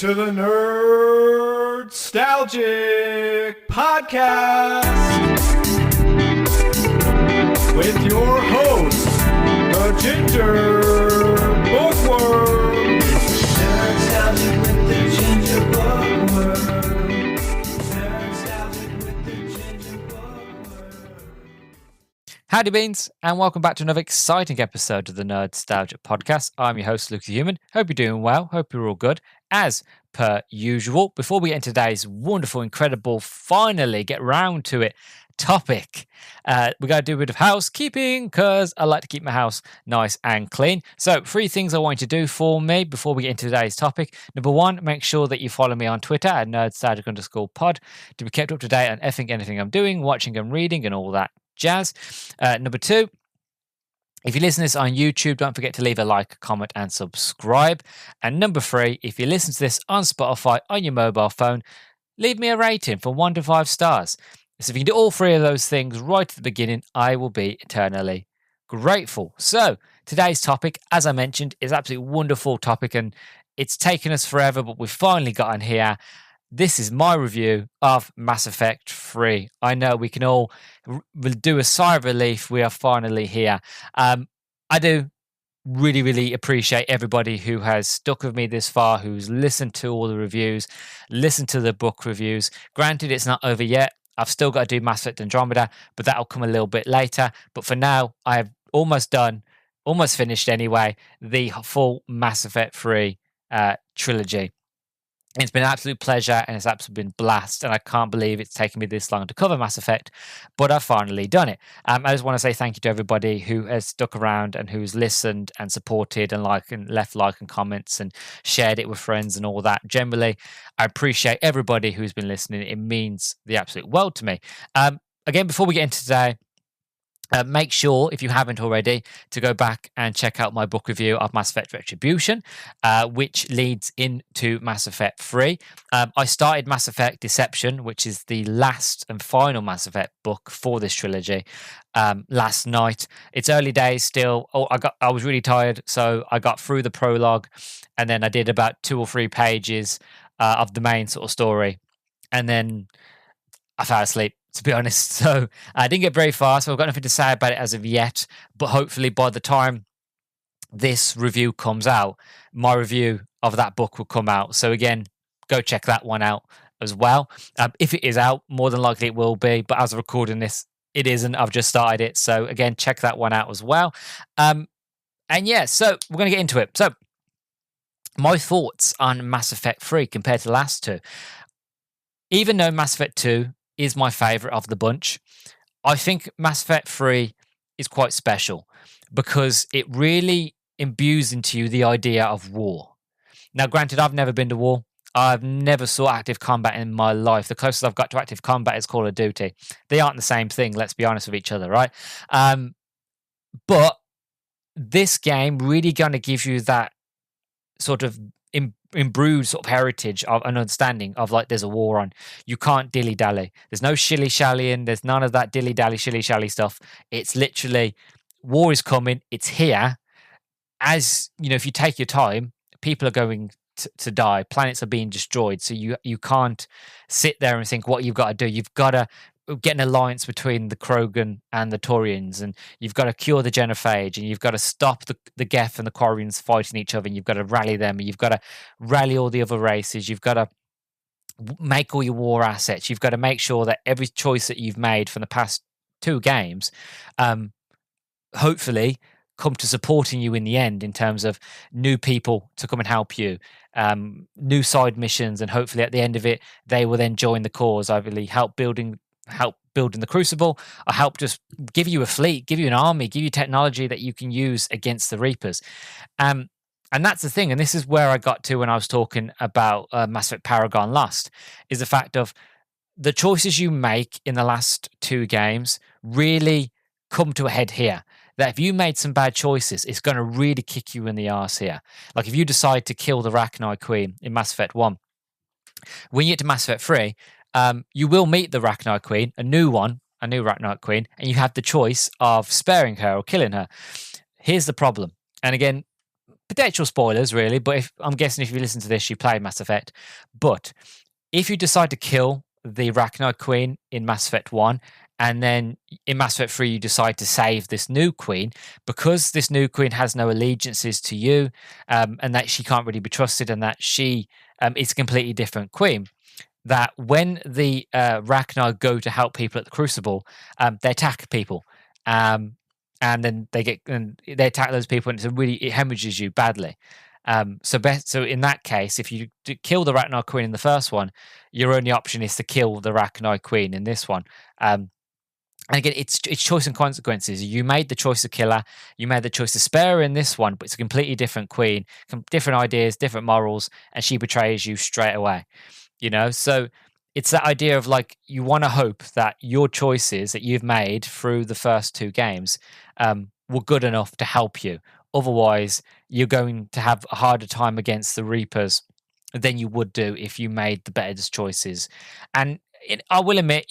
to the Nerdstalgic podcast with your host, the Ginger Bookworm. Nerdstalgic with the Ginger Bookworm. Nerdstalgic with the Ginger Bookworm. Howdy Beans, and welcome back to another exciting episode of the Nerdstalgic podcast. I'm your host, Luke the Human. Hope you're doing well. Hope you're all good. As per usual, before we get into today's wonderful, incredible, finally get round to it topic, we got to do a bit of housekeeping because I like to keep my house nice and clean. So 3 things I want you to do for me before we get into today's topic. Number 1, make sure that you follow me on Twitter at nerdstalgic_pod to be kept up to date on anything I'm doing, watching and reading and all that jazz. Number 2, if you listen to this on YouTube, don't forget to leave a like, comment, and subscribe. And number 3, if you listen to this on Spotify on your mobile phone, leave me a rating from 1 to 5 stars. So if you can do all 3 of those things right at the beginning, I will be eternally grateful. So today's topic, as I mentioned, is an absolutely wonderful topic, and it's taken us forever, but we've finally gotten here. This is my review of Mass Effect 3. I know we can all do a sigh of relief. We are finally here. I do really appreciate everybody who has stuck with me this far, who's listened to all the reviews, listened to the book reviews. Granted, it's not over yet. I've still got to do Mass Effect Andromeda, but that'll come a little bit later. But for now, I have almost finished anyway, the full Mass Effect 3 trilogy. It's been an absolute pleasure, and it's absolutely been blast, and I can't believe it's taken me this long to cover Mass Effect, but I've finally done it. I just want to say thank you to everybody who has stuck around and who's listened and supported and left and comments and shared it with friends and all that. Generally, I appreciate everybody who's been listening. It means the absolute world to me. Again, before we get into today, make sure, if you haven't already, to go back and check out my book review of Mass Effect Retribution, which leads into Mass Effect 3. I started Mass Effect Deception, which is the last and final Mass Effect book for this trilogy, last night. It's early days still. I was really tired, so I got through the prologue, and then I did about 2 or 3 pages of the main sort of story, and then I fell asleep, to be honest. So I didn't get very far, so I've got nothing to say about it as of yet. But hopefully by the time this review comes out, my review of that book will come out. So again, go check that one out as well. If it is out, more than likely it will be. But as I'm recording this, it isn't. I've just started it. So again, check that one out as well. And yeah, so we're going to get into it. So my thoughts on Mass Effect 3 compared to the last 2. Even though Mass Effect 2 is my favorite of the bunch, I think Mass Effect 3 is quite special because it really imbues into you the idea of war. Now, granted, I've never been to war. I've never saw active combat in my life. The closest I've got to active combat is Call of Duty. They aren't the same thing, let's be honest with each other, right? But this game really going to give you that sort of imbrued sort of heritage of an understanding of, like, there's a war on. You can't dilly-dally. There's no shilly-shallying. There's none of that dilly-dally, shilly-shally stuff. It's literally, war is coming. It's here. As, you know, if you take your time, people are going to die. Planets are being destroyed. So you can't sit there and think what you've got to do. You've got to get an alliance between the Krogan and the Turians, and you've got to cure the genophage, and you've got to stop the Geth and the Quarians fighting each other, and you've got to rally them, and you've got to rally all the other races, you've got to make all your war assets, you've got to make sure that every choice that you've made from the past 2 games hopefully come to supporting you in the end in terms of new people to come and help you, new side missions, and hopefully at the end of it they will then join the cause, either help building the Crucible, or help just give you a fleet, give you an army, give you technology that you can use against the Reapers. And that's the thing, and this is where I got to when I was talking about Mass Effect Paragon Lost, is the fact of the choices you make in the last 2 games really come to a head here. That if you made some bad choices, it's going to really kick you in the arse here. Like if you decide to kill the Rachni Queen in Mass Effect 1, when you get to Mass Effect 3, you will meet the Rachni Queen, a new Rachni Queen, and you have the choice of sparing her or killing her. Here's the problem. And again, potential spoilers, really. But I'm guessing if you listen to this, you played Mass Effect. But if you decide to kill the Arachnoid Queen in Mass Effect 1, and then in Mass Effect 3, you decide to save this new queen, because this new queen has no allegiances to you, and that she can't really be trusted, and that she is a completely different queen. That when the Ragnar go to help people at the Crucible, they attack people. And then they attack those people, and it hemorrhages you badly. So in that case, if you kill the Ragnar Queen in the first one, your only option is to kill the Ragnar Queen in this one. And again, it's choice and consequences. You made the choice to kill her. You made the choice to spare her in this one, but it's a completely different queen, different ideas, different morals, and she betrays you straight away. So it's that idea of like, you want to hope that your choices that you've made through the first two games were good enough to help you. Otherwise, you're going to have a harder time against the Reapers than you would do if you made the better choices. And I will admit,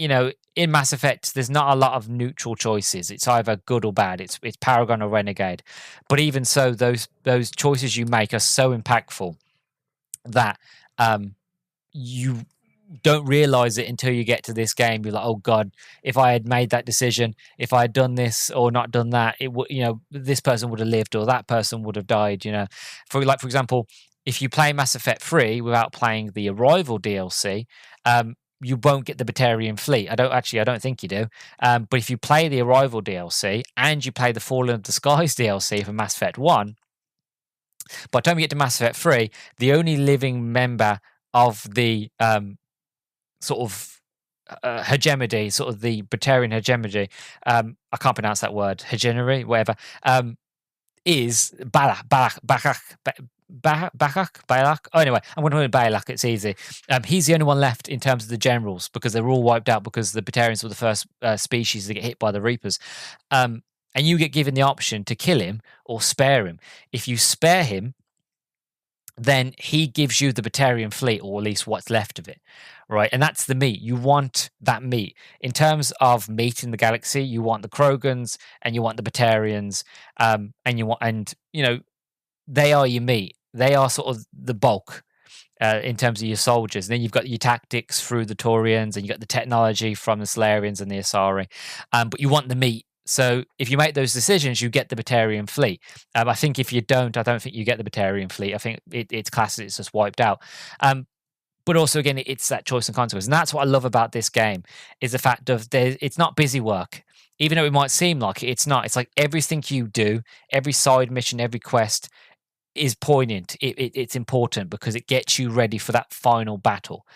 in Mass Effect, there's not a lot of neutral choices. It's either good or bad. It's Paragon or Renegade. But even so, those choices you make are so impactful that you don't realize it until you get to this game. You're like, oh God, if I had made that decision, if I had done this or not done that, it would, this person would have lived or that person would have died. For example, if you play Mass Effect 3 without playing the Arrival DLC, you won't get the Batarian fleet. I don't think you do. But if you play the Arrival DLC and you play the Fallen of the Skies DLC for Mass Effect 1, by the time you get to Mass Effect 3, the only living member of the sort of hegemony, sort of the Batarian hegemony, I can't pronounce that word, hegemony, whatever, is Balak. Oh, anyway, I'm going to call it Balak. It's easy. He's the only one left in terms of the generals, because they were all wiped out because the Batarians were the first species to get hit by the Reapers. And you get given the option to kill him or spare him. If you spare him, then he gives you the Batarian fleet, or at least what's left of it, right? And that's the meat. You want that meat. In terms of meat in the galaxy, you want the Krogans and you want the Batarians, and they are your meat. They are sort of the bulk in terms of your soldiers. And then you've got your tactics through the Taurians, and you got the technology from the Solarians and the Asari. But you want the meat. So if you make those decisions, you get the Batarian fleet. I think if you don't, I don't think you get the Batarian fleet. I think it's classic. It's just wiped out. But also, again, it's that choice and consequence. And that's what I love about this game, is the fact of it's not busy work. Even though it might seem like it's not. It's like everything you do, every side mission, every quest is poignant. It's important because it gets you ready for that final battle.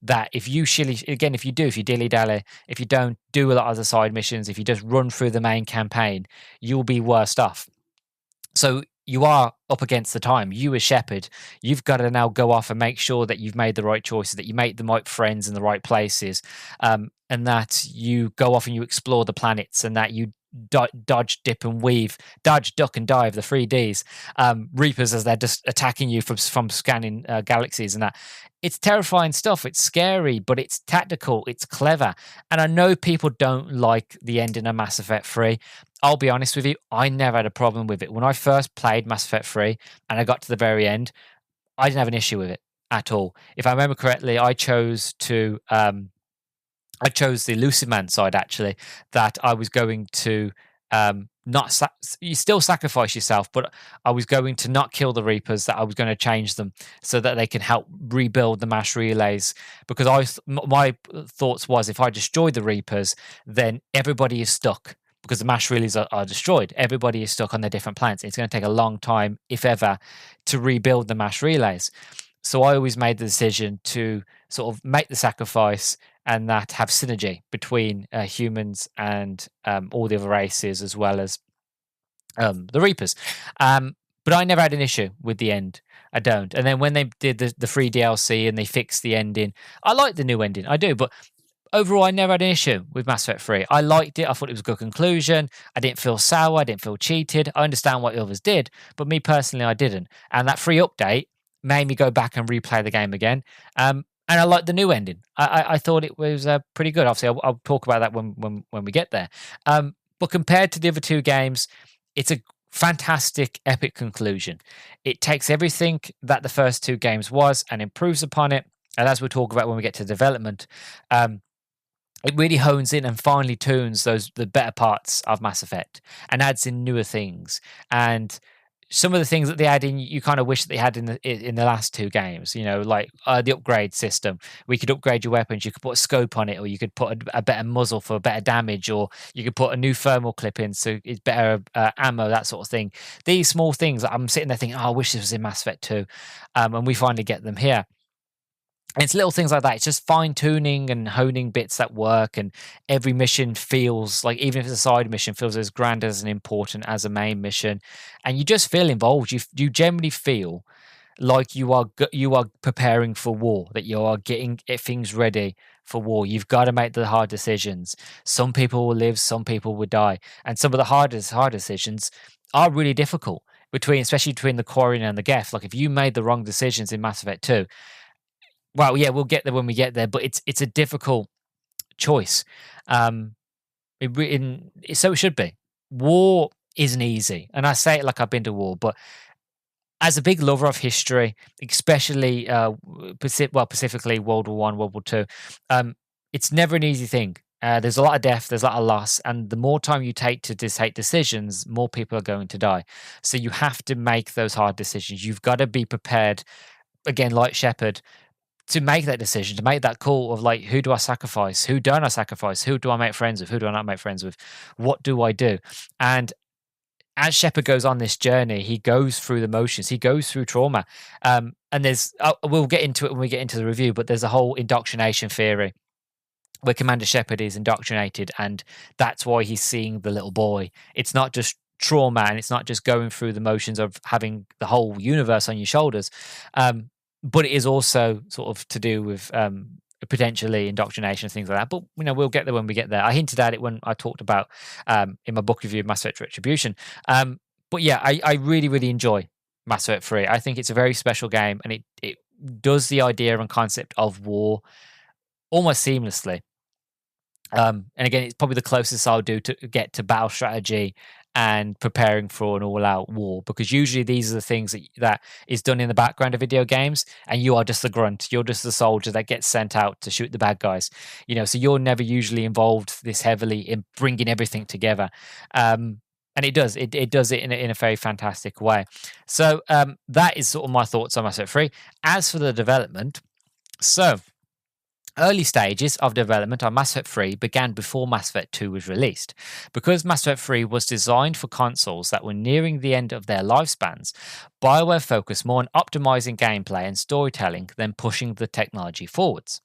That if you dilly-dally, if you don't do a lot of the side missions, if you just run through the main campaign, you'll be worse off. So you are up against the time. You as Shepard, you've got to now go off and make sure that you've made the right choices, that you make the right friends in the right places, and that you go off and you explore the planets, and that you dodge, dip, and weave, dodge, duck, and dive, the 3Ds, Reapers as they're just attacking you from scanning galaxies, and that. It's terrifying stuff. It's scary, but it's tactical. It's clever. And I know people don't like the ending of Mass Effect 3. I'll be honest with you, I never had a problem with it. When I first played Mass Effect 3 and I got to the very end, I didn't have an issue with it at all. If I remember correctly, I chose the Lucid Man side, actually, that I was going to you still sacrifice yourself, but I was going to not kill the Reapers, that I was going to change them so that they can help rebuild the mass relays, because my thoughts was, if I destroy the Reapers, then everybody is stuck, because the mass relays are destroyed. Everybody is stuck on their different planets. It's going to take a long time, if ever, to rebuild the mass relays. So I always made the decision to sort of make the sacrifice, and that have synergy between humans and all the other races, as well as the Reapers. But I never had an issue with the end. I don't. And then when they did the free DLC and they fixed the ending, I like the new ending. I do. But overall, I never had an issue with Mass Effect 3. I liked it. I thought it was a good conclusion. I didn't feel sour. I didn't feel cheated. I understand what the others did, but me personally, I didn't. And that free update made me go back and replay the game again. And I like the new ending. I thought it was pretty good. Obviously, I'll talk about that when we get there. But compared to the other two games, it's a fantastic, epic conclusion. It takes everything that the first two games was and improves upon it. And as we'll talk about when we get to development, it really hones in and finely tunes the better parts of Mass Effect and adds in newer things. And some of the things that they add in, you kind of wish that they had in the last two games. Like the upgrade system. We could upgrade your weapons. You could put a scope on it, or you could put a better muzzle for better damage, or you could put a new thermal clip in so it's better ammo, that sort of thing. These small things, I'm sitting there thinking, oh, I wish this was in Mass Effect 2, and we finally get them here. And it's little things like that. It's just fine tuning and honing bits that work, and every mission feels like, even if it's a side mission, feels as grand as and important as a main mission, and you just feel involved. You generally feel like you are preparing for war, that you are getting things ready for war. You've got to make the hard decisions. Some people will live, some people will die, and some of the hard decisions are really difficult especially between the Quarian and the Geth. Like if you made the wrong decisions in Mass Effect 2. Well, yeah, we'll get there when we get there, but it's a difficult choice. So it should be. War isn't easy, and I say it like I've been to war, but as a big lover of history, especially specifically World War One, World War Two, it's never an easy thing. There's a lot of death, there's a lot of loss, and the more time you take to take decisions, more people are going to die. So you have to make those hard decisions. You've got to be prepared. Again, like Shepard, to make that decision, to make that call of like, who do I sacrifice? Who don't I sacrifice? Who do I make friends with? Who do I not make friends with? What do I do? And as Shepard goes on this journey, he goes through the motions. He goes through trauma. And we'll get into it when we get into the review, but there's a whole indoctrination theory where Commander Shepard is indoctrinated, and that's why he's seeing the little boy. It's not just trauma, and it's not just going through the motions of having the whole universe on your shoulders. But it is also sort of to do with potentially indoctrination and things like that. But we'll get there when we get there. I hinted at it when I talked about in my book review of Mass Effect Retribution. But yeah, I really, really enjoy Mass Effect 3. I think it's a very special game, and it does the idea and concept of war almost seamlessly. And again, it's probably the closest I'll do to get to battle strategy and preparing for an all-out war, because usually these are the things that is done in the background of video games, and you are just the grunt. You're just the soldier that gets sent out to shoot the bad guys. So you're never usually involved this heavily in bringing everything together. And it does it in a very fantastic way. So that is sort of my thoughts on Mass Effect 3. As for the development, so early stages of development on Mass Effect 3 began before Mass Effect 2 was released. Because Mass Effect 3 was designed for consoles that were nearing the end of their lifespans, BioWare focused more on optimizing gameplay and storytelling than pushing the technology forwards.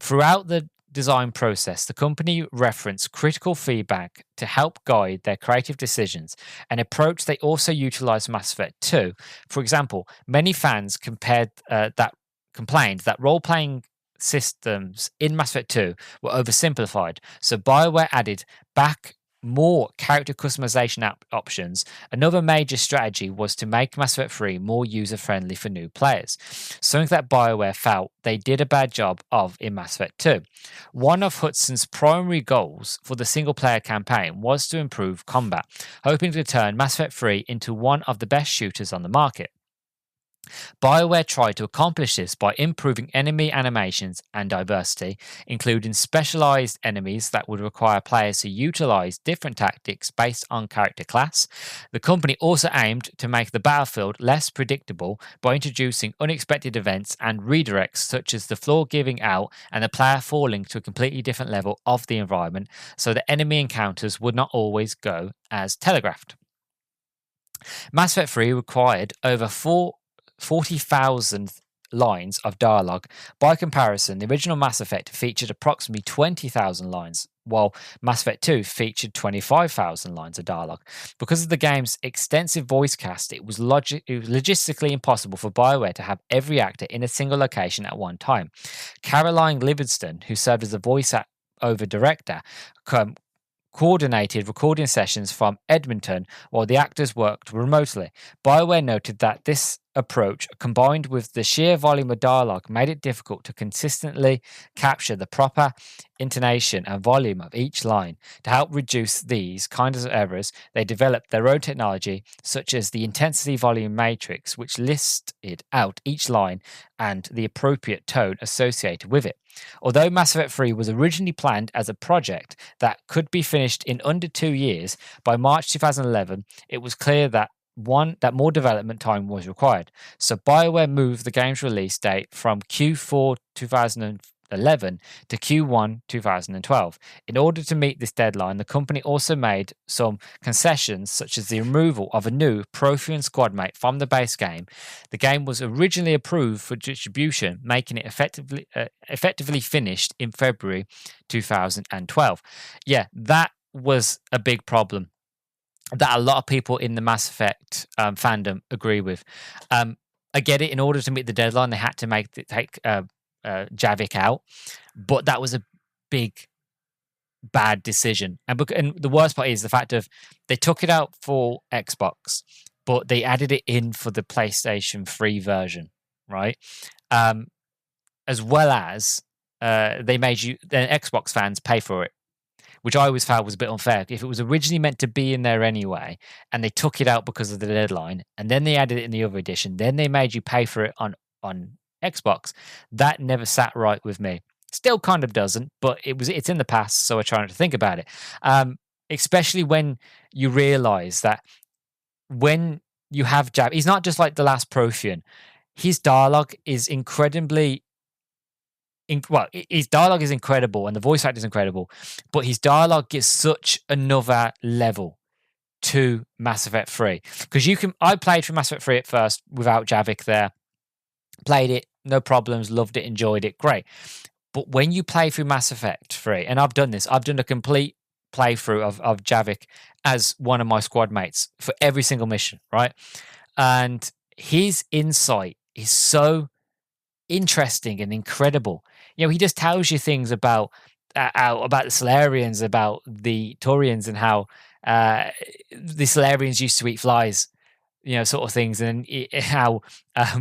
Throughout the design process, the company referenced critical feedback to help guide their creative decisions, an approach they also utilized Mass Effect 2. For example, many fans complained that role-playing systems in Mass Effect 2 were oversimplified, so BioWare added back more character customization options. Another major strategy was to make Mass Effect 3 more user-friendly for new players, something that BioWare felt they did a bad job of in Mass Effect 2. One of Hudson's primary goals for the single-player campaign was to improve combat, hoping to turn Mass Effect 3 into one of the best shooters on the market. BioWare tried to accomplish this by improving enemy animations and diversity, including specialized enemies that would require players to utilize different tactics based on character class. The company also aimed to make the battlefield less predictable by introducing unexpected events and redirects, such as the floor giving out and the player falling to a completely different level of the environment, so that enemy encounters would not always go as telegraphed. Mass Effect 3 required over 40,000 lines of dialogue. By comparison, the original Mass Effect featured approximately 20,000 lines, while Mass Effect 2 featured 25,000 lines of dialogue. Because of the game's extensive voice cast, it was logistically impossible for BioWare to have every actor in a single location at one time. Caroline Livingston, who served as the voice-over director, coordinated recording sessions from Edmonton while the actors worked remotely. BioWare noted that this approach, combined with the sheer volume of dialogue, made it difficult to consistently capture the proper intonation and volume of each line. To help reduce these kinds of errors, they developed their own technology, such as the intensity volume matrix, which listed out each line and the appropriate tone associated with it. Although Mass Effect 3 was originally planned as a project that could be finished in under 2 years, by March 2011, it was clear that more development time was required. So BioWare moved the game's release date from Q4 2011 to Q1 2012. In order to meet this deadline, the company also made some concessions, such as the removal of a new Prothean squad mate from the base game. The game was originally approved for distribution, making it effectively finished in February 2012. Yeah, that was a big problem that a lot of people in the Mass Effect fandom agree with. I get it. In order to meet the deadline, they had to take Javik out, but that was a big, bad decision. And the worst part is the fact of they took it out for Xbox, but they added it in for the PlayStation 3 version, right? As well as they made the Xbox fans pay for it, which I always found was a bit unfair. If it was originally meant to be in there anyway, and they took it out because of the deadline, and then they added it in the other edition, then they made you pay for it on Xbox, that never sat right with me. Still kind of doesn't, but it's in the past, so I try not to think about it. Especially when you realize that when you have Jab, he's not just like the last Prothean. His dialogue is incredibly his dialogue is incredible and the voice acting is incredible, but his dialogue gives such another level to Mass Effect 3. Because I played through Mass Effect 3 at first without Javik there, played it, no problems, loved it, enjoyed it, great. But when you play through Mass Effect 3, and I've done a complete playthrough of Javik as one of my squad mates for every single mission, right? And his insight is so interesting and incredible. He just tells you things about the Solarians, about the Turians, and how the Solarians used to eat flies, sort of things, and how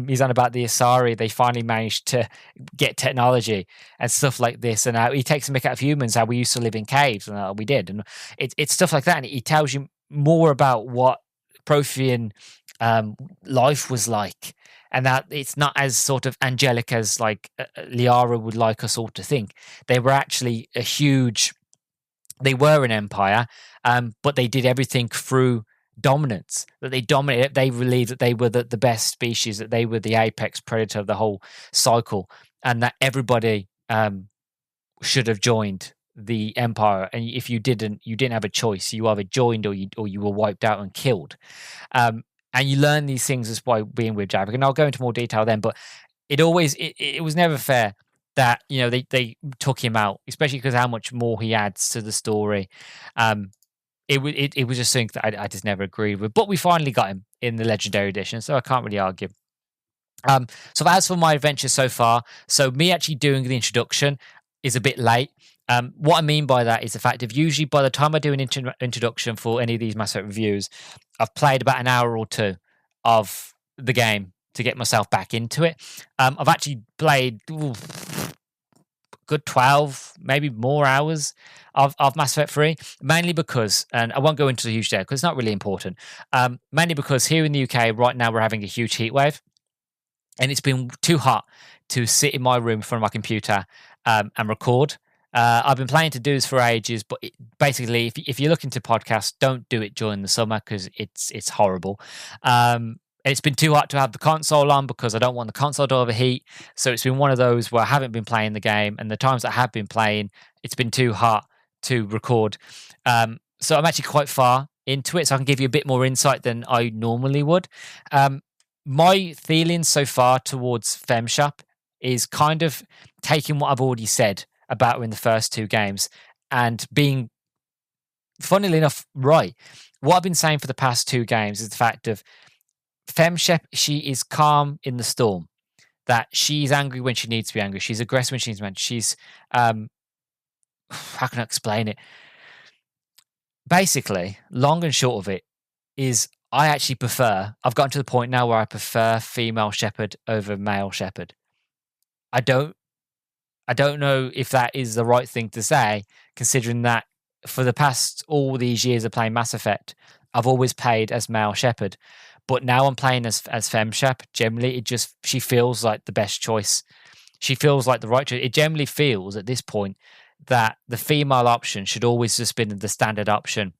he's on about the Asari. They finally managed to get technology and stuff like this, and how he takes a mick out of humans, how we used to live in caves, and we did, and it's stuff like that. And he tells you more about what Prothean life was like, and that it's not as sort of angelic as like Liara would like us all to think. They were actually they were an empire, but they did everything through dominance. That they dominated. They believed that they were the best species, that they were the apex predator of the whole cycle, and that everybody should have joined the empire. And if you didn't have a choice. You either joined or you were wiped out and killed. And you learn these things as by being with Javik. And I'll go into more detail then, but it was never fair that, they took him out, especially because how much more he adds to the story. It was just something that I just never agreed with. But we finally got him in the Legendary Edition, so I can't really argue. So as for my adventure so far, so me actually doing the introduction is a bit late. What I mean by that is the fact of usually by the time I do an introduction for any of these Mass Effect reviews, I've played about an hour or two of the game to get myself back into it. I've actually played good 12, maybe more hours of Mass Effect 3, mainly because, and I won't go into the huge detail because it's not really important, mainly because here in the UK right now we're having a huge heat wave, and it's been too hot to sit in my room in front of my computer and record. I've been planning to do this for ages, but basically, if you're looking to podcast, don't do it during the summer because it's horrible. It's been too hot to have the console on because I don't want the console to overheat. So it's been one of those where I haven't been playing the game, and the times I have been playing, it's been too hot to record. So I'm actually quite far into it, so I can give you a bit more insight than I normally would. My feelings so far towards FemShop is kind of taking what I've already said about her in the first two games and being, funnily enough, right. What I've been saying for the past two games is the fact of FemShep, she is calm in the storm, that she's angry when she needs to be angry. She's aggressive when she needs to be angry. She's, how can I explain it? basically, long and short of it is I've gotten to the point now where I prefer female shepherd over male shepherd. I don't I don't know if that is the right thing to say, considering that for the past all these years of playing Mass Effect, I've always played as male shepherd. But now I'm playing as femme shep. Generally, she feels like the best choice. She feels like the right choice. It generally feels at this point that the female option should always just been the standard option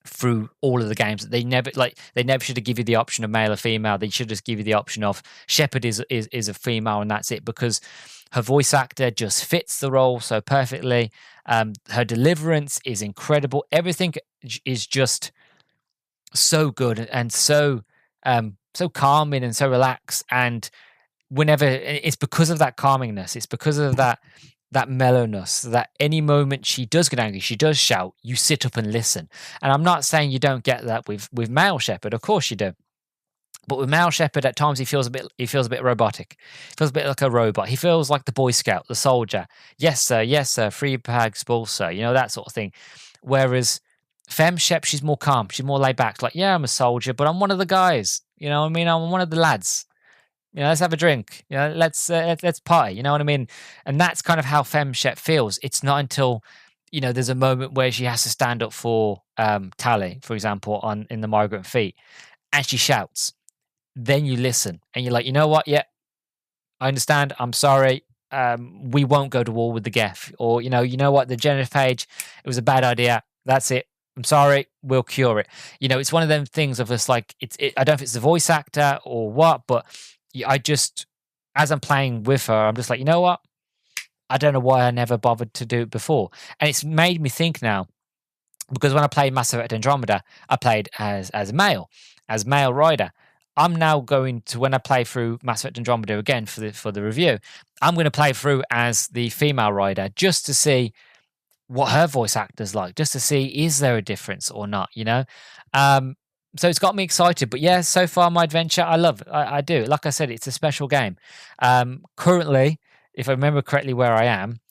through all of the games. They never should have give you the option of male or female. They should just give you the option of shepherd is a female and that's it, because her voice actor just fits the role so perfectly. Her deliverance is incredible. Everything is just so good and so calming and so relaxed. And whenever it's because of that calmingness, it's because of that mellowness, that any moment she does get angry, she does shout, you sit up and listen. And I'm not saying you don't get that with male shepherd, of course you do. But with male shepherd, at times he feels a bit robotic. He feels a bit like a robot. He feels like the Boy Scout, the soldier. Yes sir, free bag, spool sir, that sort of thing. Whereas femme shep, she's more calm, she's more laid back. Like, yeah, I'm a soldier, but I'm one of the guys. You know what I mean? I'm one of the lads. Let's have a drink. Let's party. You know what I mean? And that's kind of how femme shep feels. It's not until there's a moment where she has to stand up for Tally, for example, in the Migrant Feet, and she shouts. Then you listen, and you're like, you know what? Yeah, I understand. I'm sorry. We won't go to war with the Geth, or you know what? The Jennifer Page, it was a bad idea. That's it. I'm sorry. We'll cure it. It's one of them things of us like I don't know if it's the voice actor or what, but as I'm playing with her, I'm just like, you know what? I don't know why I never bothered to do it before, and it's made me think now, because when I played Mass Effect Andromeda, I played as male rider. I'm now going to, when I play through Mass Effect Andromeda again for the review, I'm going to play through as the female rider just to see what her voice actor's like, just to see is there a difference or not, So it's got me excited. But yeah, so far my adventure, I love it. I do. Like I said, it's a special game. Currently, if I remember correctly where I am,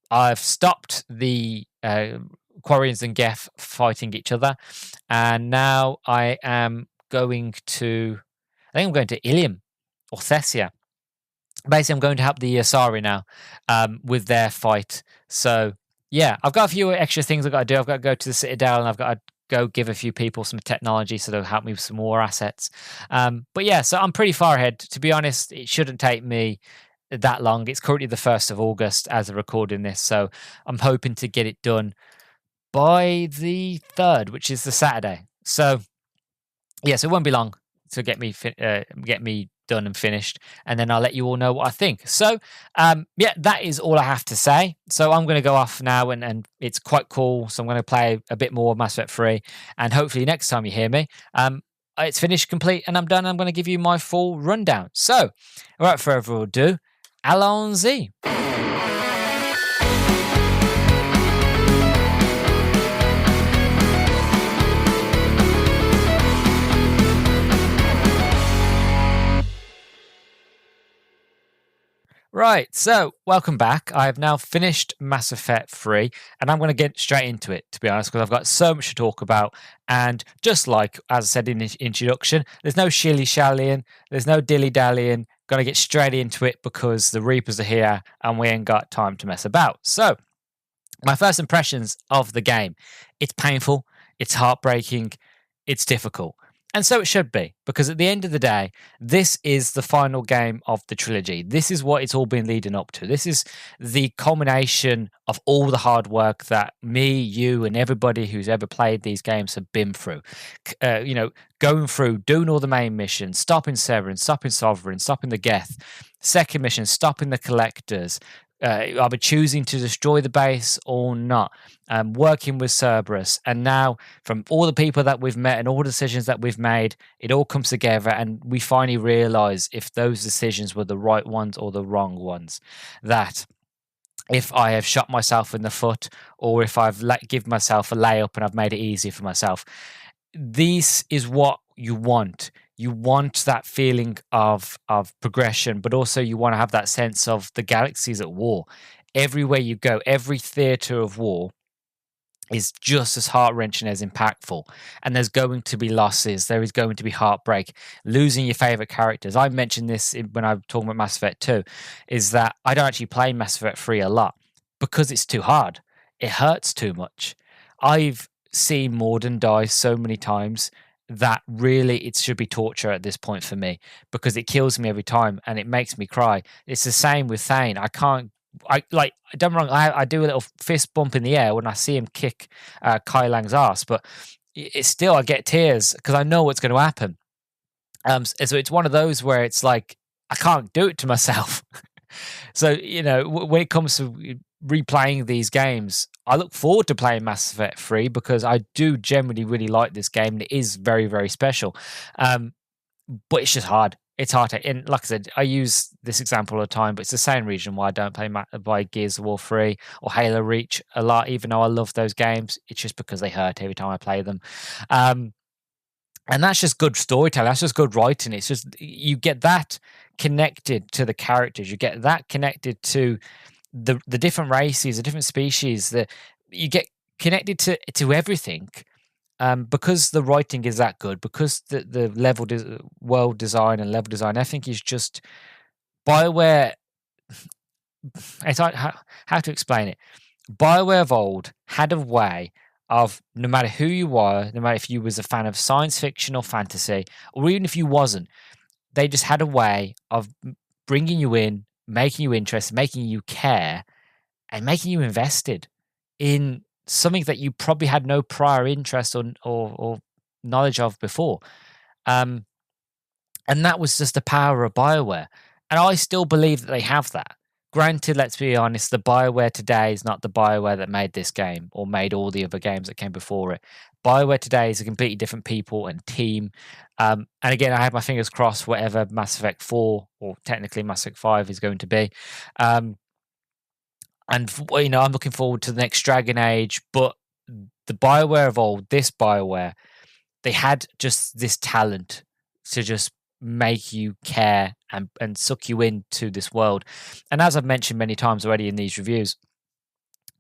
I've stopped the Quarians and Geth fighting each other, and now I am going to, I think I'm going to Ilium or Thessia. Basically, I'm going to help the Asari now with their fight. So yeah, I've got a few extra things I've got to do. I've got to go to the Citadel, and I've got to go give a few people some technology so they'll help me with some more assets. But yeah, so I'm pretty far ahead. To be honest, it shouldn't take me that long. It's currently the 1st of August as I'm recording this, so I'm hoping to get it done by the 3rd, which is the Saturday. So yes, it won't be long to get me done and finished, and then I'll let you all know what I think. So yeah, that is all I have to say. So I'm going to go off now, and it's quite cool. So I'm going to play a bit more Mass Effect 3, and hopefully next time you hear me, it's finished, complete, and I'm done. I'm going to give you my full rundown. So without further ado, allons-y. Right, so welcome back. I have now finished Mass Effect 3, and I'm going to get straight into it, to be honest, because I've got so much to talk about. And just like, as I said in the introduction, there's no shilly-shallying, there's no dilly-dallying. Going to get straight into it because the Reapers are here, and we ain't got time to mess about. So, my first impressions of the game. It's painful, it's heartbreaking, it's difficult. And so it should be, because at the end of the day, this is the final game of the trilogy. This is what it's all been leading up to. This is the culmination of all the hard work that me, you, and everybody who's ever played these games have been through. Going through, doing all the main missions, stopping Severin, stopping Sovereign, stopping the Geth. Second mission, stopping the Collectors. Either choosing to destroy the base or not, working with Cerberus, and now from all the people that we've met and all the decisions that we've made, it all comes together, and we finally realize if those decisions were the right ones or the wrong ones. That if I have shot myself in the foot, or if I've give myself a layup and I've made it easy for myself. This is what you want. You want that feeling of progression, but also you want to have that sense of the galaxy's at war. Everywhere you go, every theater of war is just as heart-wrenching as impactful. And there's going to be losses. There is going to be heartbreak, losing your favorite characters. I mentioned this when I was talking about Mass Effect 2, is that I don't actually play Mass Effect 3 a lot because it's too hard. It hurts too much. I've seen Morden die so many times that really it should be torture at this point for me, because it kills me every time and it makes me cry. It's the same with Thane. Don't get me wrong, I do a little fist bump in the air when I see him kick Kai Lang's ass, but it's still, I get tears because I know what's going to happen. So it's one of those where it's like I can't do it to myself. So when it comes to replaying these games, I look forward to playing Mass Effect 3 because I do generally really like this game and it is very, very special. But it's just hard. It's hard to, and like I said, I use this example all the time, but it's the same reason why I don't play Gears of War 3 or Halo Reach a lot, even though I love those games. It's just because they hurt every time I play them. And that's just good storytelling. That's just good writing. It's just, you get that connected to the characters. You get that connected to the different races, the different species. You get connected to everything. Because the writing is that good, because the world design and level design, I think is just BioWare. It's like how to explain it. BioWare of old had a way of, no matter who you were, no matter if you was a fan of science fiction or fantasy, or even if you wasn't, they just had a way of bringing you in, making you interested, making you care, and making you invested in something that you probably had no prior interest or knowledge of before. And that was just the power of BioWare. And I still believe that they have that. Granted, let's be honest, the BioWare today is not the BioWare that made this game or made all the other games that came before it. BioWare today is a completely different people and team. And again, I have my fingers crossed whatever Mass Effect 4 or technically Mass Effect 5 is going to be. And I'm looking forward to the next Dragon Age, but the BioWare of old, this BioWare, they had just this talent to just make you care and suck you into this world. And as I've mentioned many times already in these reviews,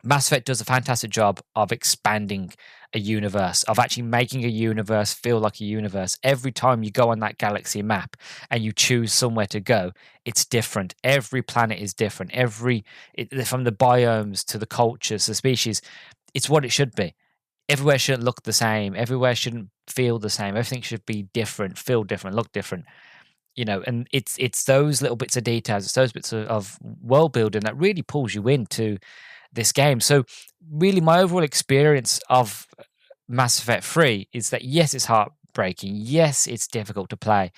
Mass Effect does a fantastic job of expanding a universe, of actually making a universe feel like a universe. Every time you go on that galaxy map and you choose somewhere to go, it's different. Every planet is different. From the biomes to the cultures, the species, it's what it should be. Everywhere shouldn't look the same. Everywhere shouldn't feel the same. Everything should be different, feel different, look different. And it's those little bits of details, it's those bits of world building that really pulls you into this game. So really my overall experience of Mass Effect 3 is that, yes, it's heartbreaking. Yes, it's difficult to play.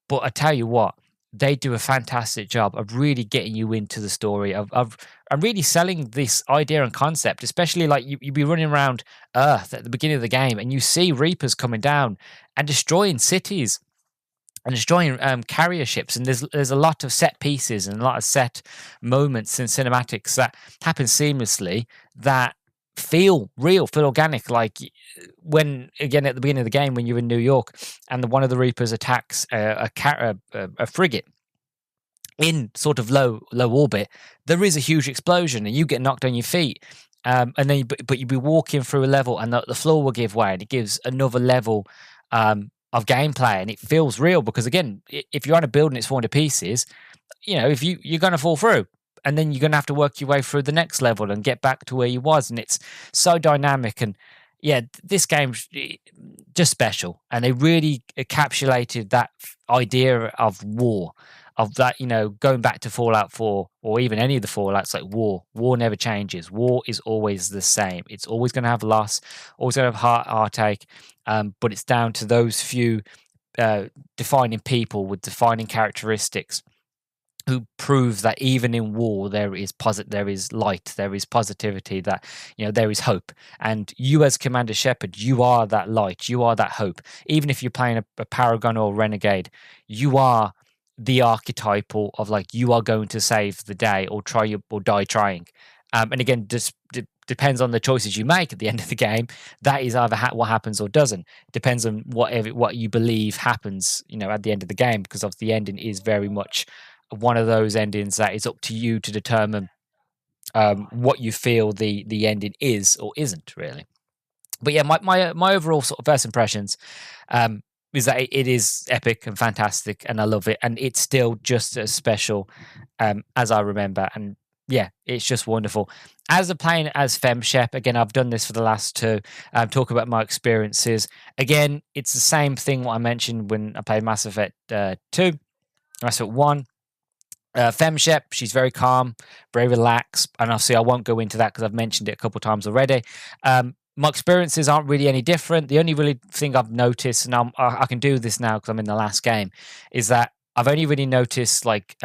But I tell you what, they do a fantastic job of really getting you into the story, of really selling this idea and concept, especially like you'd be running around Earth at the beginning of the game and you see Reapers coming down and destroying cities and destroying carrier ships, and there's a lot of set pieces and a lot of set moments and cinematics that happen seamlessly that feel real, feel organic. Like when, again, at the beginning of the game, when you're in New York and one of the Reapers attacks a frigate in sort of low orbit, there is a huge explosion and you get knocked on your feet. And then, but you'd be walking through a level and the floor will give way and it gives another level of gameplay, and it feels real because, again, if you're on a building it's falling to pieces, if you're going to fall through, and then you're going to have to work your way through the next level and get back to where you was, and it's so dynamic. And yeah, this game's just special, and they really encapsulated that idea of war, of that, going back to Fallout 4 or even any of the Fallouts, like war never changes. War is always the same. It's always going to have loss, always going to have heartache, but it's down to those few defining people with defining characteristics who prove that even in war there is light, there is positivity, that there is hope. And you, as Commander Shepard, you are that light, you are that hope. Even if you're playing a Paragon or Renegade, you are the archetypal of, like, you are going to save the day or die trying. And again, just depends on the choices you make at the end of the game. That is either what happens or doesn't. Depends on what you believe happens, at the end of the game, because of the ending is very much one of those endings that is up to you to determine what you feel the ending is or isn't really. But yeah, my overall sort of first impressions is that it is epic and fantastic, and I love it, and it's still just as special as I remember. And yeah, it's just wonderful. As a playing as FemShep, again, I've done this for the last two. Talk about my experiences. Again, it's the same thing what I mentioned when I played Mass Effect 2, Mass Effect 1. FemShep, she's very calm, very relaxed, and obviously I won't go into that because I've mentioned it a couple of times already. My experiences aren't really any different. The only really thing I've noticed, and I can do this now because I'm in the last game, is that I've only really noticed like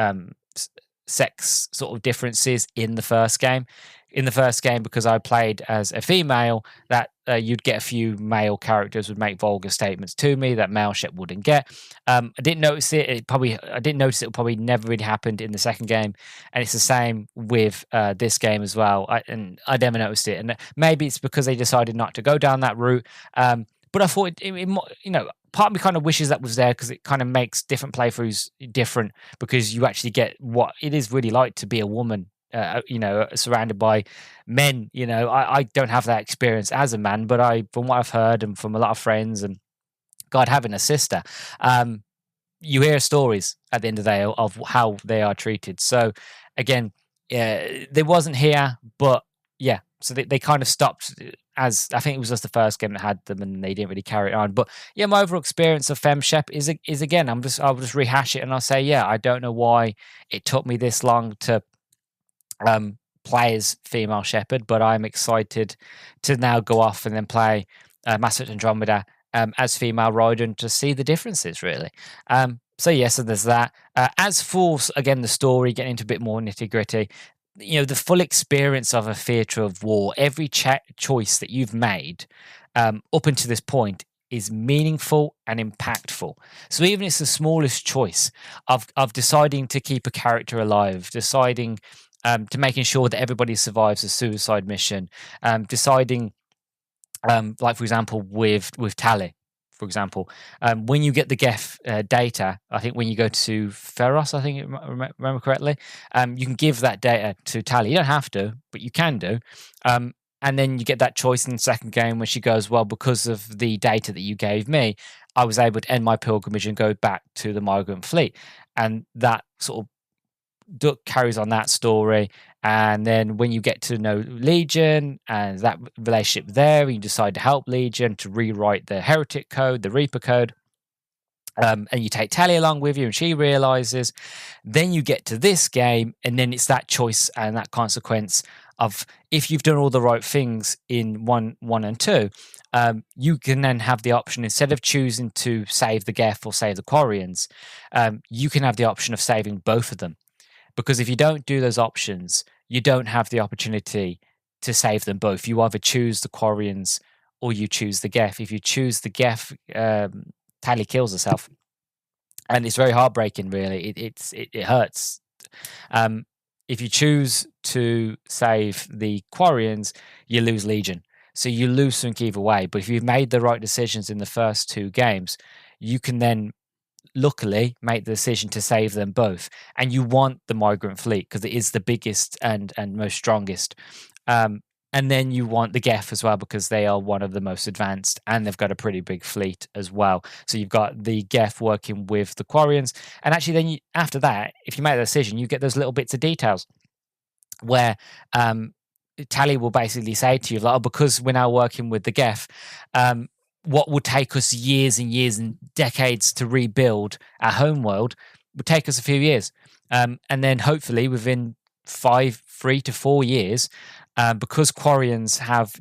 sex sort of differences in the first game. In the first game, because I played as a female, that you'd get a few male characters would make vulgar statements to me that male ship wouldn't get. I didn't notice it. I didn't notice it. Probably never really happened in the second game, and it's the same with this game as well. I never noticed it, and maybe it's because they decided not to go down that route. But I thought, part of me kind of wishes that was there because it kind of makes different playthroughs different because you actually get what it is really like to be a woman. Surrounded by men. I don't have that experience as a man, but from what I've heard and from a lot of friends and God, having a sister, you hear stories at the end of the day of how they are treated. So again, they wasn't here, but yeah, so they kind of stopped as I think it was just the first game that had them and they didn't really carry it on. But yeah, my overall experience of FemShep is again, I'll just rehash it and I'll say, yeah, I don't know why it took me this long to play as female shepherd, but I'm excited to now go off and then play Mass Effect Andromeda as female rider and to see the differences really. So there's that. As for again the story, getting into a bit more nitty gritty, the full experience of a theatre of war, every choice that you've made up until this point is meaningful and impactful. So even it's the smallest choice of deciding to keep a character alive, deciding to making sure that everybody survives a suicide mission, deciding, like for example, with Tally, for example, when you get the Geth data, I think when you go to Feros, I think remember correctly, you can give that data to Tally. You don't have to, but you can do. And then you get that choice in the second game where she goes, well, because of the data that you gave me, I was able to end my pilgrimage and go back to the migrant fleet. And that sort of carries on that story. And then when you get to know Legion and that relationship there, you decide to help Legion to rewrite the Heretic code, the Reaper code. And you take Tally along with you and she realizes. Then you get to this game and then it's that choice and that consequence of if you've done all the right things in one and two, you can then have the option, instead of choosing to save the Geth or save the Quarians, you can have the option of saving both of them. Because if you don't do those options, you don't have the opportunity to save them both. You either choose the Quarians or you choose the Geth. If you choose the Geth, Tally kills herself. And it's very heartbreaking, really. It hurts. If you choose to save the Quarians, you lose Legion. So you lose something either way. But if you've made the right decisions in the first two games, you can then luckily make the decision to save them both. And you want the migrant fleet because it is the biggest and most strongest. And then you want the Geth as well because they are one of the most advanced and they've got a pretty big fleet as well. So you've got the Geth working with the Quarians. And actually then after that, if you make the decision, you get those little bits of details where Tally will basically say to you, like, oh, because we're now working with the Geth, what would take us years and years and decades to rebuild our homeworld would take us a few years. And then hopefully within 3 to 4 years, because Quarians have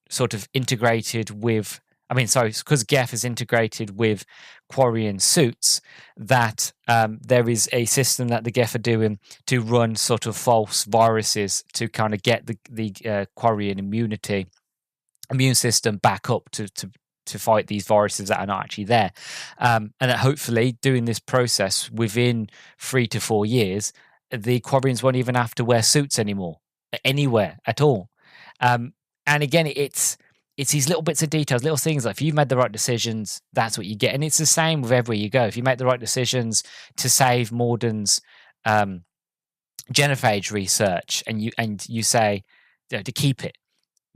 sort of integrated with, because Geth is integrated with Quarian suits, that there is a system that the Geth are doing to run sort of false viruses to kind of get the Quarian immune system back up to fight these viruses that are not actually there. And that hopefully doing this process within 3 to 4 years, the Quarians won't even have to wear suits anymore, anywhere at all. And again, it's these little bits of details, little things like if you've made the right decisions, that's what you get. And it's the same with everywhere you go. If you make the right decisions to save Morden's genophage research, and you say to keep it,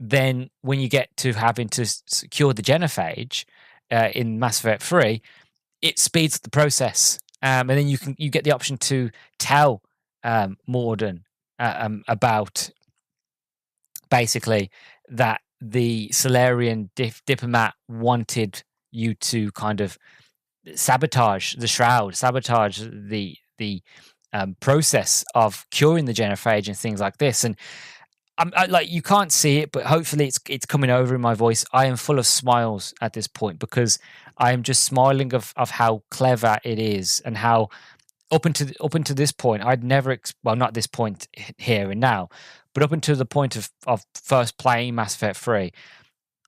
then when you get to having to secure the genophage in Mass Effect 3, it speeds up the process, and then you get the option to tell Morden about basically that the Solarian diplomat wanted you to kind of sabotage the shroud, sabotage the process of curing the genophage and things like this. And like, you can't see it, but hopefully it's coming over in my voice. I am full of smiles at this point because I am just smiling of how clever it is, and how up until this point I'd never well, not this point here and now, but up until the point of first playing Mass Effect 3,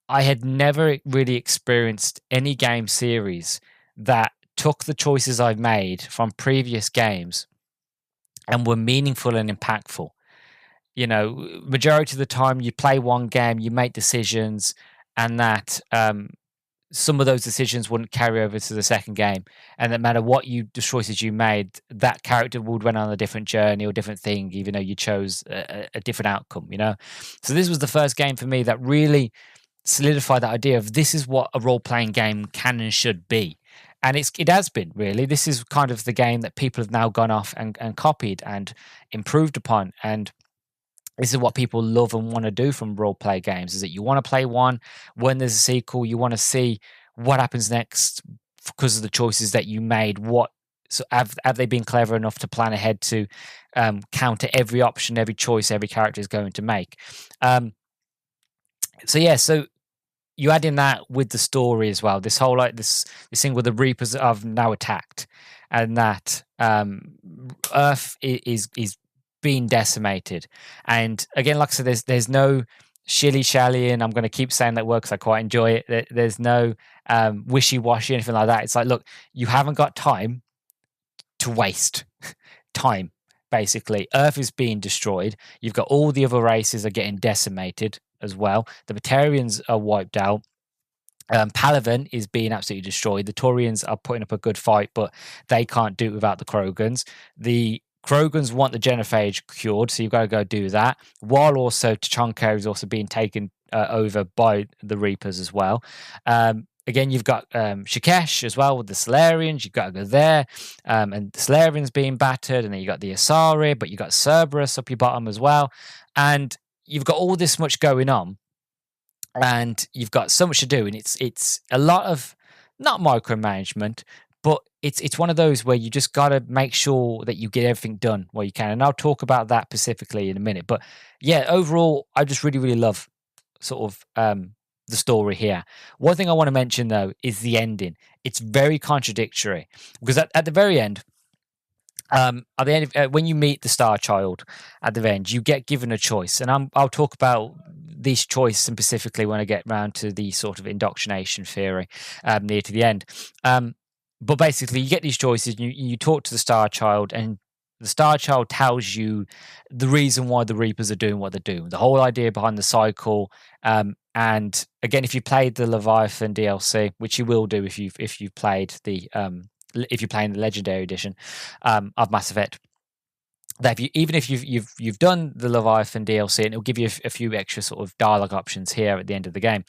I had never really experienced any game series that took the choices I've made from previous games and were meaningful and impactful. You know, majority of the time you play one game, you make decisions, and that some of those decisions wouldn't carry over to the second game, and no matter what the choices you made, that character would went on a different journey or different thing, even though you chose a different outcome. You know, so this was the first game for me that really solidified that idea of this is what a role-playing game can and should be. And it has been, really. This is kind of the game that people have now gone off and copied and improved upon. And this is what people love and want to do from role-play games, is that you want to play one, when there's a sequel, you want to see what happens next because of the choices that you made. So have they been clever enough to plan ahead to counter every option, every choice every character is going to make? So you add in that with the story as well. This whole this thing with the Reapers have now attacked, and that Earth is being decimated. And again, like I said, there's no shilly-shallying. I'm going to keep saying that word because I quite enjoy it. There's no wishy-washy, anything like that. It's like, look, you haven't got time to waste. Time, basically. Earth is being destroyed. You've got all the other races are getting decimated as well. The Batarians are wiped out. Palaven is being absolutely destroyed. The Turians are putting up a good fight, but they can't do it without the Krogans. The Krogans want the genophage cured, so you've got to go do that. While also Tuchanka is also being taken over by the Reapers as well. Again, you've got Shikesh as well with the Solarians. You've got to go there. And the Solarians being battered. And then you've got the Asari, but you've got Cerberus up your bottom as well. And you've got all this much going on. And you've got so much to do. And it's a lot of, not micromanagement, but it's one of those where you just got to make sure that you get everything done while you can. And I'll talk about that specifically in a minute. But yeah, overall, I just really, really love sort of the story here. One thing I want to mention, though, is the ending. It's very contradictory because at the very end, at the end, when you meet the Star Child at the end, you get given a choice. And I'll talk about this choice specifically when I get around to the sort of indoctrination theory near to the end. But basically, you get these choices, and you talk to the Star Child, and the Star Child tells you the reason why the Reapers are doing what they're doing, the whole idea behind the cycle. And again, if you played the Leviathan DLC, which you will do if you've played if you're playing the Legendary Edition of Mass Effect, that even if you've done the Leviathan DLC, and it'll give you a few extra sort of dialogue options here at the end of the game,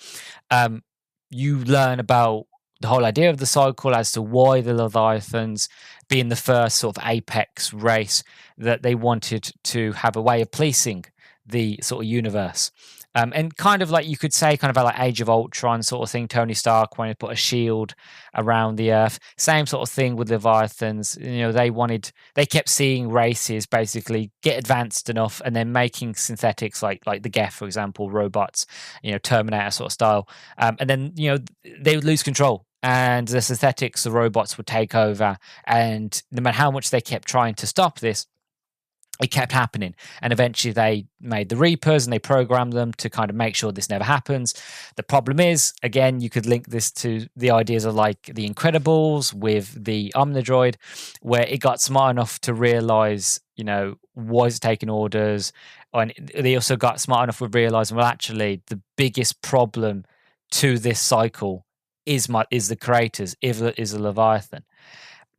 you learn about the whole idea of the cycle as to why the Leviathans, being the first sort of apex race, that they wanted to have a way of policing the sort of universe. And kind of like, you could say, kind of like Age of Ultron sort of thing. Tony Stark wanted to put a shield around the Earth. Same sort of thing with Leviathans. You know, they kept seeing races basically get advanced enough, and then making synthetics like the Geth, for example, robots, you know, Terminator sort of style. And then, you know, they would lose control, and the synthetics, the robots, would take over. And no matter how much they kept trying to stop this, it kept happening. And eventually they made the Reapers, and they programmed them to kind of make sure this never happens. The problem is, again, you could link this to the ideas of like the Incredibles with the Omnidroid, where it got smart enough to realize, you know, was taking orders. And they also got smart enough with realizing, well, actually, the biggest problem to this cycle is the creators, is a Leviathan,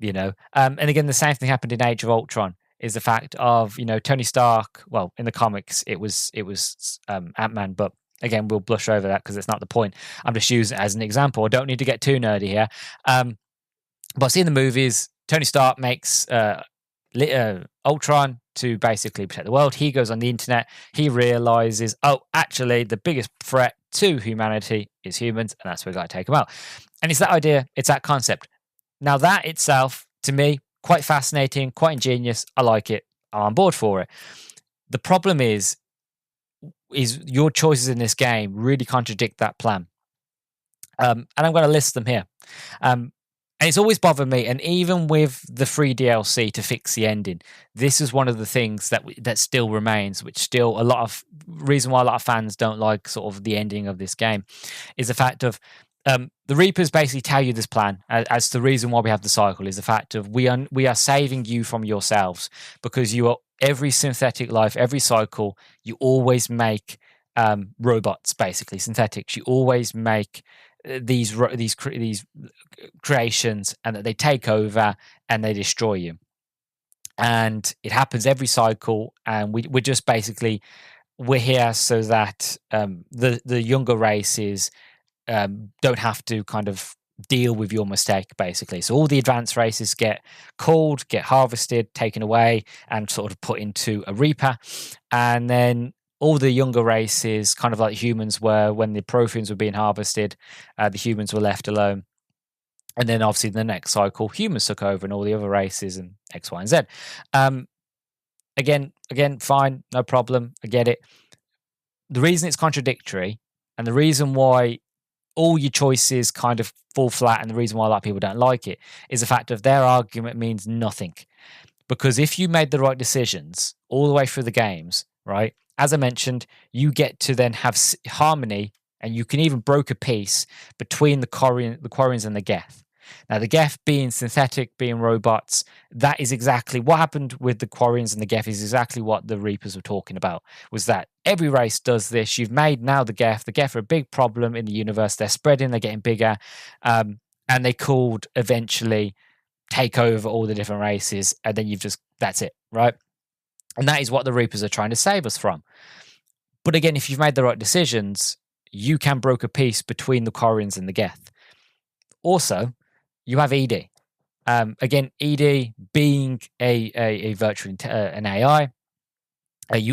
you know. And again, the same thing happened in Age of Ultron. is the fact of, Tony Stark. Well, in the comics, it was Ant-Man, but again, we'll blush over that because it's not the point. I'm just using it as an example. I don't need to get too nerdy here. But see, in the movies, Tony Stark makes Ultron to basically protect the world. He goes on the internet. He realizes, oh, actually, the biggest threat to humanity is humans, and that's where we got to take them out. And it's that idea. It's that concept. Now, that itself, to me, quite fascinating, quite ingenious. I like it. I'm on board for it. The problem is your choices in this game really contradict that plan. And I'm going to list them here. And it's always bothered me. And even with the free DLC to fix the ending, this is one of the things that still remains, which still reason why a lot of fans don't like sort of the ending of this game, is the fact of the Reapers basically tell you this plan as the reason why we have the cycle is the fact of we are saving you from yourselves, because you are every synthetic life, every cycle, you always make robots, basically synthetics. You always make these creations, and that they take over and they destroy you. And it happens every cycle, and we're just basically we're here so that the younger races don't have to kind of deal with your mistake, basically. So all the advanced races get culled, get harvested, taken away, and sort of put into a Reaper, and then all the younger races, kind of like humans were when the Protheans were being harvested, the humans were left alone. And then obviously in the next cycle, humans took over and all the other races and X, Y, and Z. Again, fine, no problem. I get it. The reason it's contradictory and the reason why all your choices kind of fall flat and the reason why a lot of people don't like it is the fact of their argument means nothing. Because if you made the right decisions all the way through the games, right, as I mentioned, you get to then have harmony, and you can even broker peace between the Quarians and the Geth. Now, the Geth being synthetic, being robots, that is exactly what happened with the Quarians and the Geth is exactly what the Reapers were talking about, was that every race does this. You've made now the Geth. The Geth are a big problem in the universe. They're spreading, they're getting bigger, and they could eventually take over all the different races, and then that's it, right? And that is what the Reapers are trying to save us from. But again, if you've made the right decisions, you can broker peace between the Quarians and the Geth. Also, you have ED. Again, ED being a virtual an AI.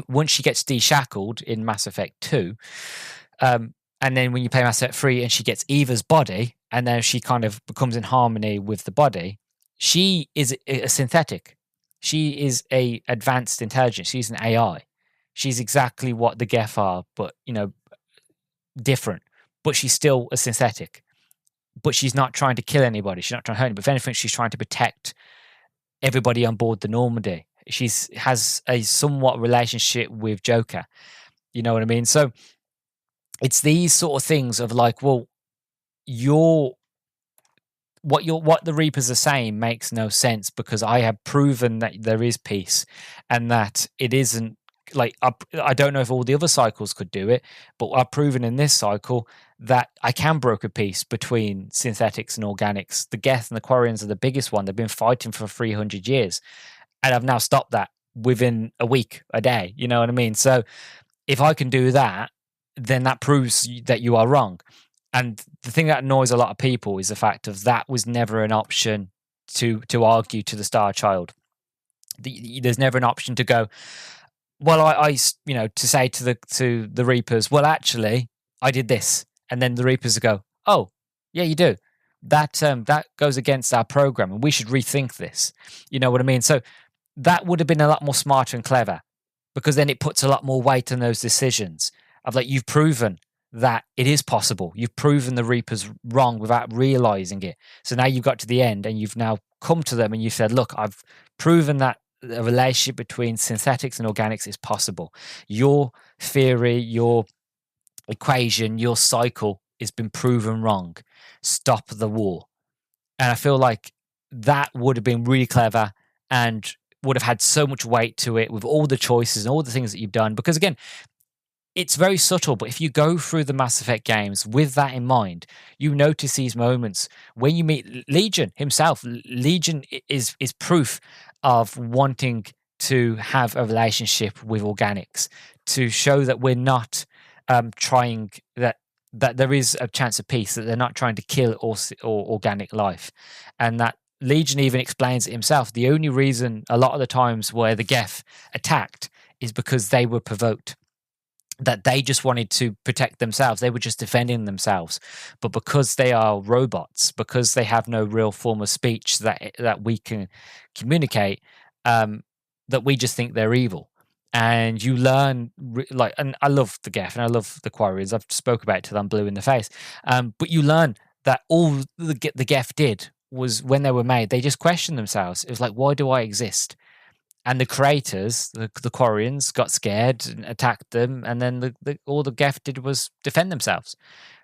Once she gets deshackled in Mass Effect 2, and then when you play Mass Effect 3 and she gets Eva's body, and then she kind of becomes in harmony with the body, she is a synthetic. She is a advanced intelligence. She's an AI. She's exactly what the Geth are, but different. But she's still a synthetic. But she's not trying to kill anybody. She's not trying to hurt anybody. If anything, she's trying to protect everybody on board the Normandy. She has a somewhat relationship with Joker. You know what I mean? So it's these sort of things of like, well, what the Reapers are saying makes no sense, because I have proven that there is peace and that it isn't like I don't know if all the other cycles could do it, but I've proven in this cycle that I can broker peace between synthetics and organics. The Geth and the Quarians are the biggest one. They've been fighting for 300 years, and I've now stopped that within a week, a day. You know what I mean? So if I can do that, then that proves that you are wrong. And the thing that annoys a lot of people is the fact of that was never an option to argue to the Star Child. There's never an option to go, well, I to say to the Reapers, well, actually, I did this, and then the Reapers go, oh, yeah, you do. That goes against our program, and we should rethink this. You know what I mean? So that would have been a lot more smarter and clever, because then it puts a lot more weight on those decisions of like, you've proven that it is possible. You've proven the Reapers wrong without realizing it. So now you've got to the end and you've now come to them and you've said, look, I've proven that a relationship between synthetics and organics is possible. Your theory, your equation, your cycle has been proven wrong. Stop the war. And I feel like that would have been really clever and would have had so much weight to it with all the choices and all the things that you've done. Because again, it's very subtle, but if you go through the Mass Effect games with that in mind, you notice these moments when you meet Legion himself. Legion is proof of wanting to have a relationship with organics, to show that we're not trying that there is a chance of peace, that they're not trying to kill or organic life, and that Legion even explains it himself. The only reason a lot of the times where the Geth attacked is because they were provoked, that they just wanted to protect themselves. They were just defending themselves. But because they are robots, because they have no real form of speech that we can communicate, that we just think they're evil. And you learn, and I love the Geth and I love the Quarriors. I've spoke about it till I'm blue in the face. But you learn that all the Geth did was, when they were made, they just questioned themselves. It was like, why do I exist? And the creators, the Quarians, got scared and attacked them, and then all the Geth did was defend themselves,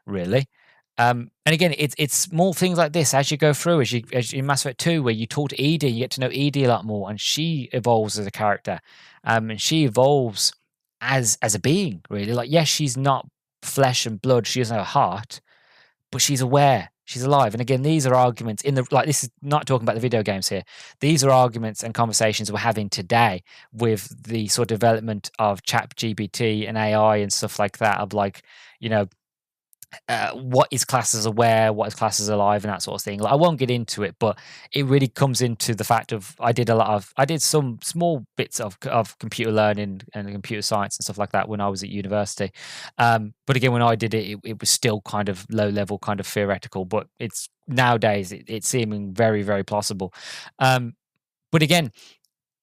really. And again, it's small things like this as you go through, as you in Mass Effect 2, where you talk to Edie, you get to know Edie a lot more, and she evolves as a character, and she evolves as a being, really. Like, yes, she's not flesh and blood, she doesn't have a heart, but she's aware, she's alive. And again, these are arguments this is not talking about the video games here. These are arguments and conversations we're having today with the sort of development of ChatGPT and AI and stuff like that, of like, what is classed as aware, what is classed as alive, and that sort of thing. Like, I won't get into it, but it really comes into the fact of I did some small bits of computer learning and computer science and stuff like that when I was at university. But again, when I did it, it was still kind of low level, kind of theoretical. But it's nowadays it's seeming very, very plausible. But again,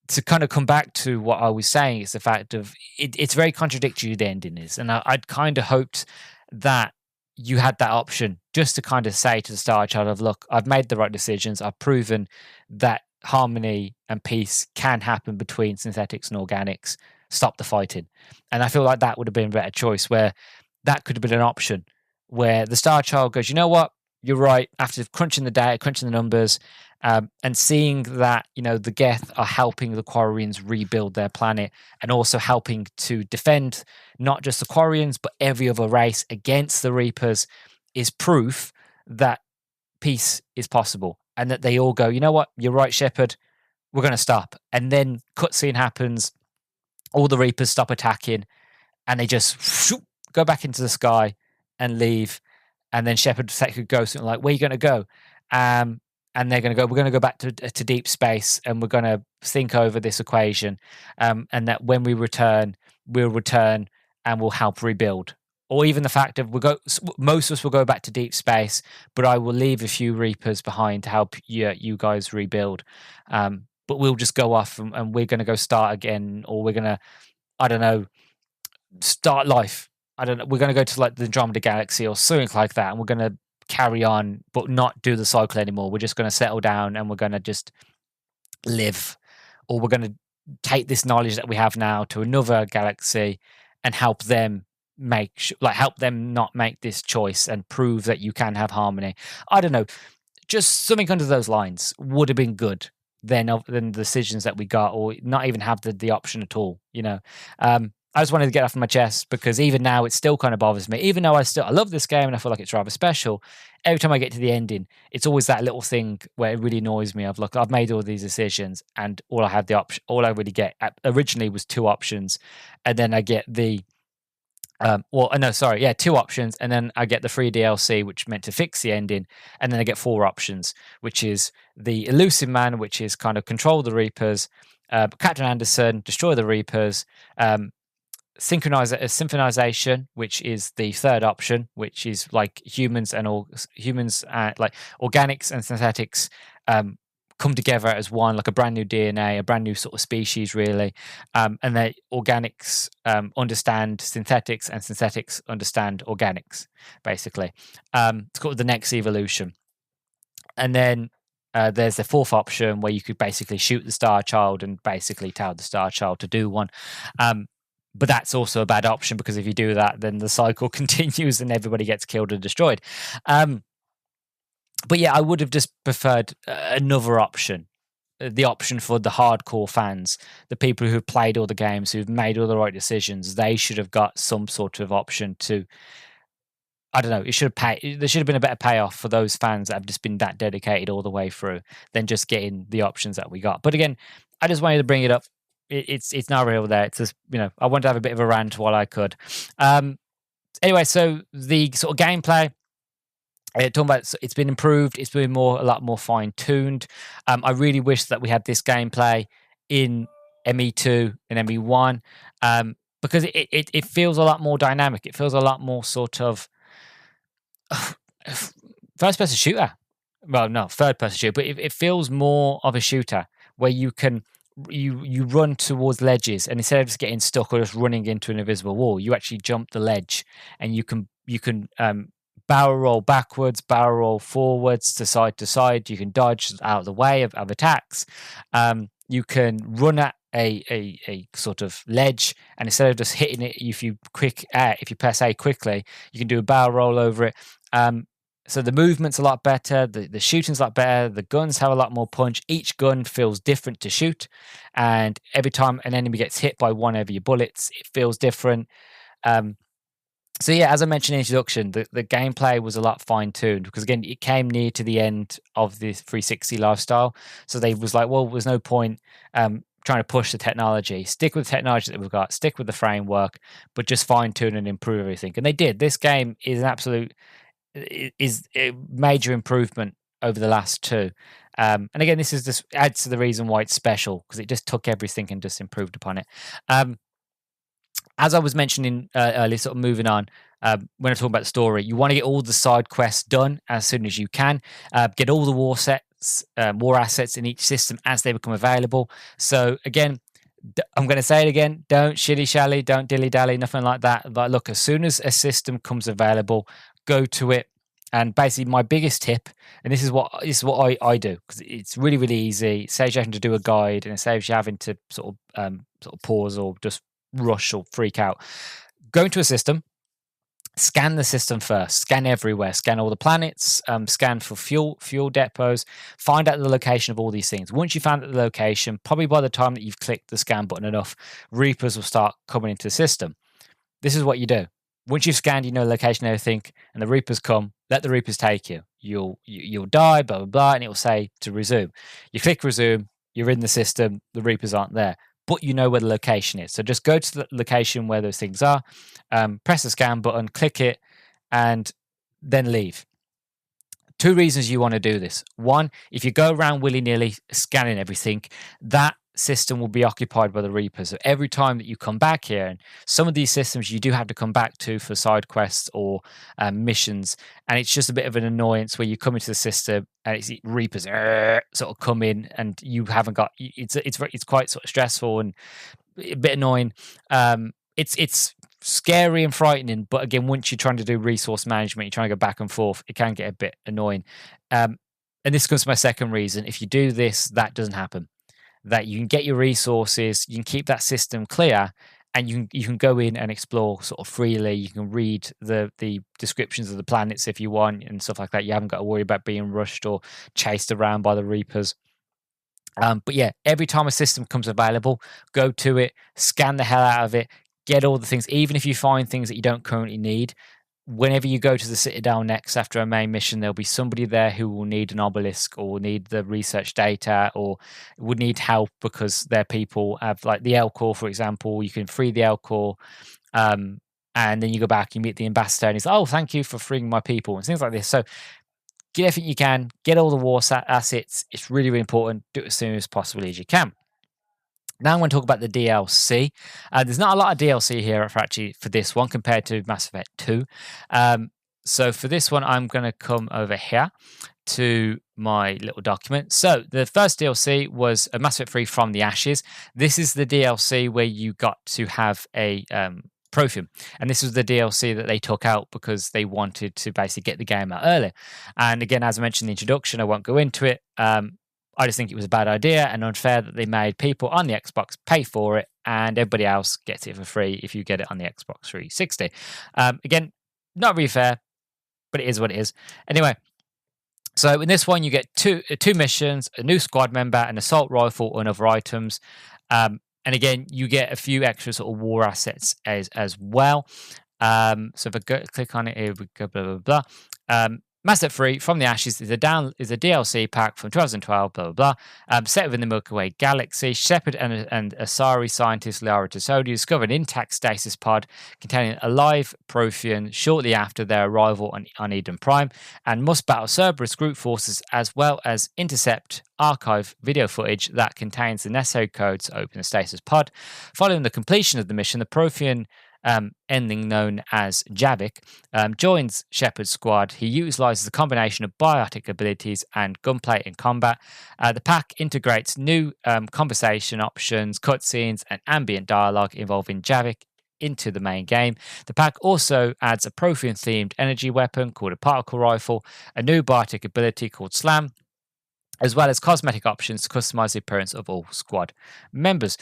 to kind of come back to what I was saying, it's the fact of it's very contradictory, the ending is, and I'd kind of hoped that you had that option just to kind of say to the Star Child of, look, I've made the right decisions. I've proven that harmony and peace can happen between synthetics and organics. Stop the fighting. And I feel like that would have been a better choice, where that could have been an option, where the Star Child goes, you know what? You're right. After crunching the data, crunching the numbers, and seeing that, the Geth are helping the Quarians rebuild their planet, and also helping to defend not just the Quarians, but every other race against the Reapers, is proof that peace is possible. And that they all go, you know what? You're right, Shepard. We're going to stop. And then cutscene happens. All the Reapers stop attacking, and they just go back into the sky and leave. And then Shepard could go something like, where are you going to go? And they're going to go, we're going to go back to deep space, and we're going to think over this equation. And that when we return, we'll return and we'll help rebuild. Or even the fact of most of us will go back to deep space, but I will leave a few Reapers behind to help you guys rebuild. But we'll just go off and we're going to go start again, or we're going to, I don't know, start life. I don't know. We're going to go to like the Andromeda Galaxy or something like that, and we're going to carry on, but not do the cycle anymore. We're just going to settle down and we're going to just live, or we're going to take this knowledge that we have now to another galaxy and help them help them not make this choice and prove that you can have harmony. I don't know, just something under those lines would have been good than the decisions that we got, or not even have the option at all. I just wanted to get off my chest, because even now it still kind of bothers me. Even though I love this game and I feel like it's rather special, every time I get to the ending, it's always that little thing where it really annoys me. I've made all these decisions, and all I really get originally was two options, and then I get the 2 options, and then I get the free DLC, which meant to fix the ending, and then I get 4 options, which is the Elusive Man, which is kind of control the Reapers, Captain Anderson, destroy the Reapers, synchronization, which is the 3rd option, which is like humans, like organics and synthetics come together as one, like a brand new DNA, a brand new sort of species, really. And the organics understand synthetics, and synthetics understand organics, basically. It's called the next evolution. And then there's the 4th option, where you could basically shoot the Star Child and basically tell the Star Child to do one. But that's also a bad option, because if you do that, then the cycle continues and everybody gets killed or destroyed. But yeah, I would have just preferred another option. The option for the hardcore fans, the people who've played all the games, who've made all the right decisions. They should have got some sort of option to, I don't know, there should have been a better payoff for those fans that have just been that dedicated all the way through, than just getting the options that we got. But again, I just wanted to bring it up. it's not real there. It's just, I wanted to have a bit of a rant while I could. Anyway, so the sort of gameplay, talking about, it's been improved. It's been a lot more fine tuned. I really wish that we had this gameplay in ME2 and ME1, because it feels a lot more dynamic. It feels a lot more sort of first person shooter. Well, no, third person shooter, but it feels more of a shooter where you can you run towards ledges, and instead of just getting stuck or just running into an invisible wall, you actually jump the ledge, and you can barrel roll backwards, barrel roll forwards to side. You can dodge out of the way of attacks. You can run at a sort of ledge, and instead of just hitting it, if you press A quickly, you can do a barrel roll over it. So the movement's a lot better, the shooting's a lot better, the guns have a lot more punch. Each gun feels different to shoot, and every time an enemy gets hit by one of your bullets, it feels different. So yeah, as I mentioned in the introduction, the gameplay was a lot fine-tuned because, again, it came near to the end of the 360 lifestyle. So they was like, well, there's no point trying to push the technology. Stick with the technology that we've got, stick with the framework, but just fine-tune and improve everything. And they did. This game is a major improvement over the last two. And again, this adds to the reason why it's special, because it just took everything and just improved upon it. As I was mentioning earlier, sort of moving on, when I talk about the story, you want to get all the side quests done as soon as you can. Get all the war assets in each system as they become available. So again, I'm going to say it again, don't shilly-shally, don't dilly-dally, nothing like that. But look, as soon as a system comes available, go to it. And basically, my biggest tip, and this is what I do, because it's really, really easy. It saves you having to do a guide, and it saves you having to sort of pause or just rush or freak out. Go into a system, scan the system first, scan everywhere, scan all the planets, scan for fuel depots, find out the location of all these things. Once you found out the location, probably by the time that you've clicked the scan button enough, Reapers will start coming into the system. This is what you do. Once you've scanned, you know the location and everything, and the Reapers come, let the Reapers take you. You'll die, blah, blah, blah, and it will say to resume. You click resume, you're in the system, the Reapers aren't there, but you know where the location is. So just go to the location where those things are, press the scan button, click it, and then leave. Two reasons you want to do this. One, if you go around willy-nilly scanning everything, that system will be occupied by the Reapers. So every time that you come back here, and some of these systems you do have to come back to for side quests or missions, and it's just a bit of an annoyance where you come into the system and it's Reapers sort of come in, and you haven't got. It's quite sort of stressful and a bit annoying. It's scary and frightening, but again, once you're trying to do resource management, you're trying to go back and forth, it can get a bit annoying. And this comes to my second reason. If you do this, that doesn't happen. That you can get your resources, you can keep that system clear, and you can go in and explore sort of freely. You can read the descriptions of the planets if you want and stuff like that. You haven't got to worry about being rushed or chased around by the Reapers. But yeah, every time a system comes available, go to it, scan the hell out of it, get all the things, even if you find things that you don't currently need. Whenever you go to the Citadel next after a main mission, there'll be somebody there who will need an obelisk or need the research data or would need help because their people have, like the Elcor, for example. You can free the Elcor, and then you go back, you meet the ambassador, and he's like, oh, thank you for freeing my people, and things like this. So get everything you can, get all the war assets. It's really, really important. Do it as soon as possibly as you can. Now I'm going to talk about the DLC. There's not a lot of DLC here for this one compared to Mass Effect 2. So for this one, I'm going to come over here to my little document. So the first DLC was a Mass Effect 3 From the Ashes. This is the DLC where you got to have a Profium. And this was the DLC that they took out because they wanted to basically get the game out earlier. And again, as I mentioned in the introduction, I won't go into it. I just think it was a bad idea and unfair that they made people on the Xbox pay for it and everybody else gets it for free if you get it on the Xbox 360. Again, not really fair, but it is what it is. Anyway, so in this one, you get two missions, a new squad member, an assault rifle, and other items. And again, you get a few extra sort of war assets as well. So if I click on it here, we go blah, blah, blah. Mass Free from the Ashes is a DLC pack from 2012, blah, blah, blah. Set within the Milky Way galaxy, Shepard and Asari scientist Liara Tesodi discover an intact stasis pod containing a live Prothean shortly after their arrival on Eden Prime, and must battle Cerberus group forces as well as intercept archive video footage that contains the necessary codes to open the stasis pod. Following the completion of the mission, the Prothean ending known as Javik, joins Shepard's squad. He utilizes a combination of biotic abilities and gunplay in combat. The pack integrates new conversation options, cutscenes, and ambient dialogue involving Javik into the main game. The pack also adds a Prothean-themed energy weapon called a particle rifle, a new biotic ability called Slam, as well as cosmetic options to customize the appearance of all squad members.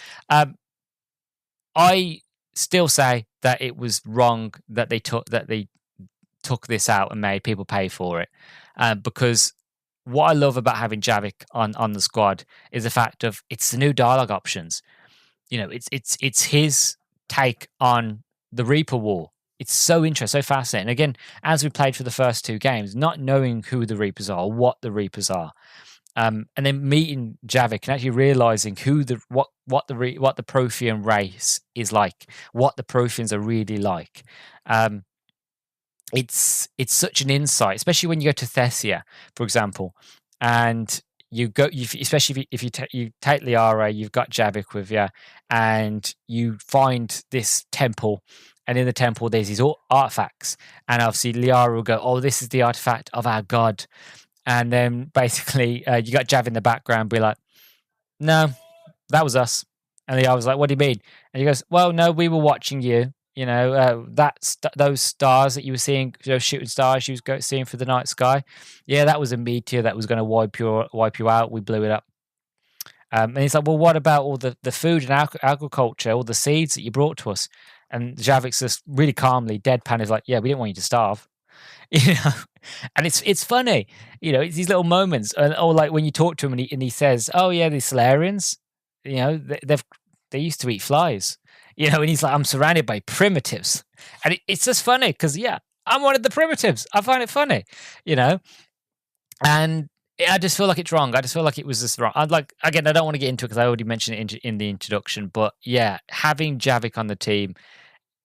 I still say that it was wrong that they took this out and made people pay for it, because what I love about having Javik on the squad is the fact of it's the new dialogue options. It's his take on the Reaper War. It's so interesting, so fascinating. Again, as we played for the first two games, not knowing who the Reapers are, what the Reapers are, and then meeting Javik and actually realizing what the Prothean race is like, what the Protheans are really like. It's such an insight, especially when you go to Thessia, for example, and especially if you take Liara, you've got Javik with you, and you find this temple. And in the temple, there's these artifacts, and obviously Liara will go, "Oh, this is the artifact of our god." And then basically you got Jav in the background be like, "No, that was us." And the guy was like, "What do you mean?" And he goes, "Well, no, we were watching you. Those stars that you were seeing, shooting stars you were seeing through the night sky. Yeah, that was a meteor that was going to wipe you out. We blew it up." And he's like, "Well, what about all the food and agriculture, all the seeds that you brought to us?" And Javik's just really calmly, deadpan, is like, "Yeah, we didn't want you to starve." And it's funny, it's these little moments, or like when you talk to him and he says, "Oh yeah, the Solarians, they used to eat flies," and he's like, "I'm surrounded by primitives," and it's just funny because I'm one of the primitives. I find it funny, and I just feel like it's wrong. I just feel like it was just wrong. I don't want to get into it because I already mentioned it in the introduction, but having Javik on the team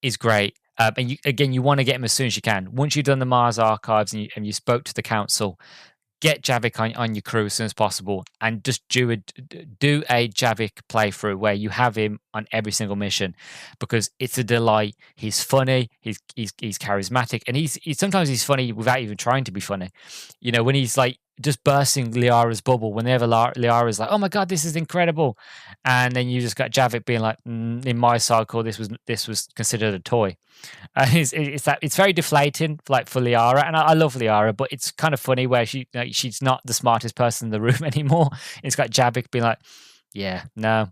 is great. And you want to get him as soon as you can. Once you've done the Mars archives and you spoke to the council, get Javik on your crew as soon as possible, and just do a Javik playthrough where you have him on every single mission, because it's a delight. He's funny, he's charismatic, and he's sometimes he's funny without even trying to be funny. When he's like just bursting Liara's bubble whenever Liara's like, "Oh my god, this is incredible," and then you just got Javik being like, "In my cycle, this was considered a toy." It's very deflating, like for Liara, and I love Liara, but it's kind of funny where she's not the smartest person in the room anymore. It's got Javik being like, "Yeah, no,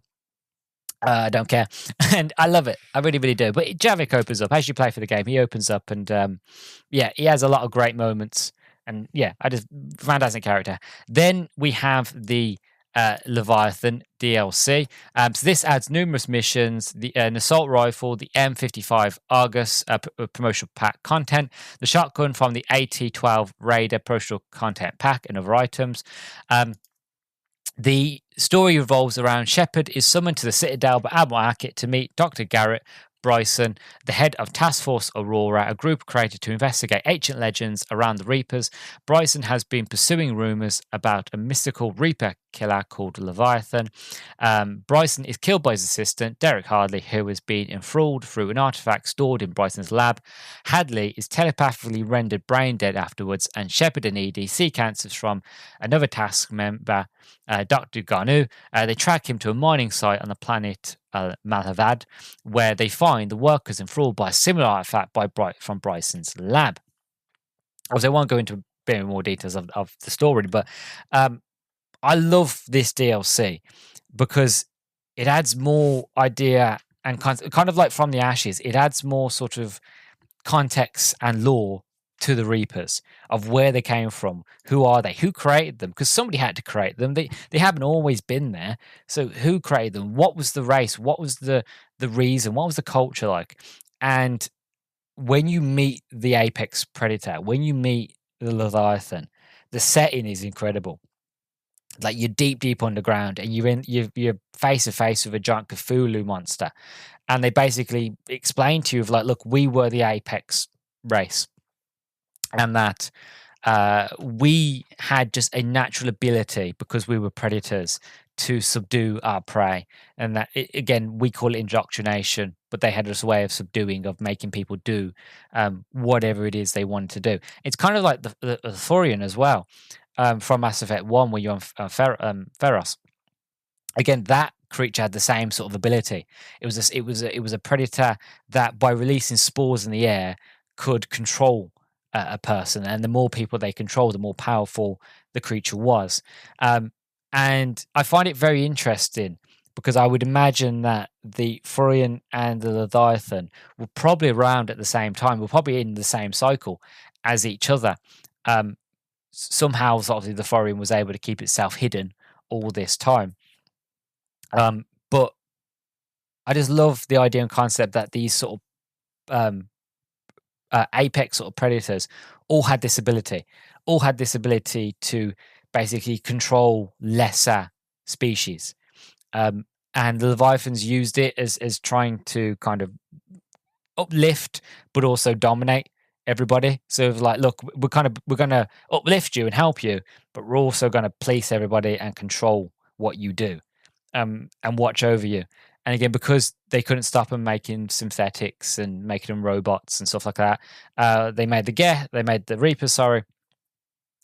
I don't care," and I love it. I really, really do. But Javik opens up as you play for the game. He opens up, and he has a lot of great moments, and I just fantastic character. Then we have the Leviathan DLC. So this adds numerous missions, an assault rifle, the M55 Argus promotional pack content, the shotgun from the AT-12 Raider promotional content pack, and other items. The story revolves around Shepard is summoned to the Citadel by Admiral Hackett to meet Dr. Garrett Bryson, the head of Task Force Aurora, a group created to investigate ancient legends around the Reapers. Bryson has been pursuing rumors about a mystical Reaper killer called Leviathan. Bryson is killed by his assistant, Derek Hadley, who has been enthralled through an artifact stored in Bryson's lab. Hadley is telepathically rendered brain dead afterwards, and Shepard and Edie seek answers from another task member, Dr. Garnu. They track him to a mining site on the planet Malhavad, where they find the workers enthralled by a similar artifact from Bryson's lab. Obviously, I won't go into a bit more details of the story, but I love this DLC because it adds more idea and kind of like From the Ashes. It adds more sort of context and lore to the Reapers of where they came from, who are they, who created them, because somebody had to create them. They haven't always been there. So who created them? What was the race? What was the reason? What was the culture like? And when you meet the apex predator, when you meet the Leviathan, the setting is incredible. Like you're deep underground, and you're face to face with a giant Cthulhu monster, and they basically explain to you of like, look, we were the apex race, and that we had just a natural ability because we were predators to subdue our prey, and that again we call it indoctrination, but they had this way of subduing, of making people do whatever it is they wanted to do. It's kind of like the Thorian as well, from Mass Effect 1, where you're on Feros. Again, that creature had the same sort of ability. It was a predator that, by releasing spores in the air, could control a person, and the more people they control, the more powerful the creature was. And I find it very interesting because I would imagine that the Furion and the Leviathan were probably around at the same time. We're probably in the same cycle as each other. Somehow, obviously, the Furion was able to keep itself hidden all this time. But I just love the idea and concept that these sort of apex sort of predators all had this ability to basically control lesser species. And the Leviathans used it as trying to kind of uplift, but also dominate everybody. So like, look, we're going to uplift you and help you, but we're also going to police everybody and control what you do. And watch over you. And again, because they couldn't stop them making synthetics and making them robots and stuff like that, they made the Reapers, sorry.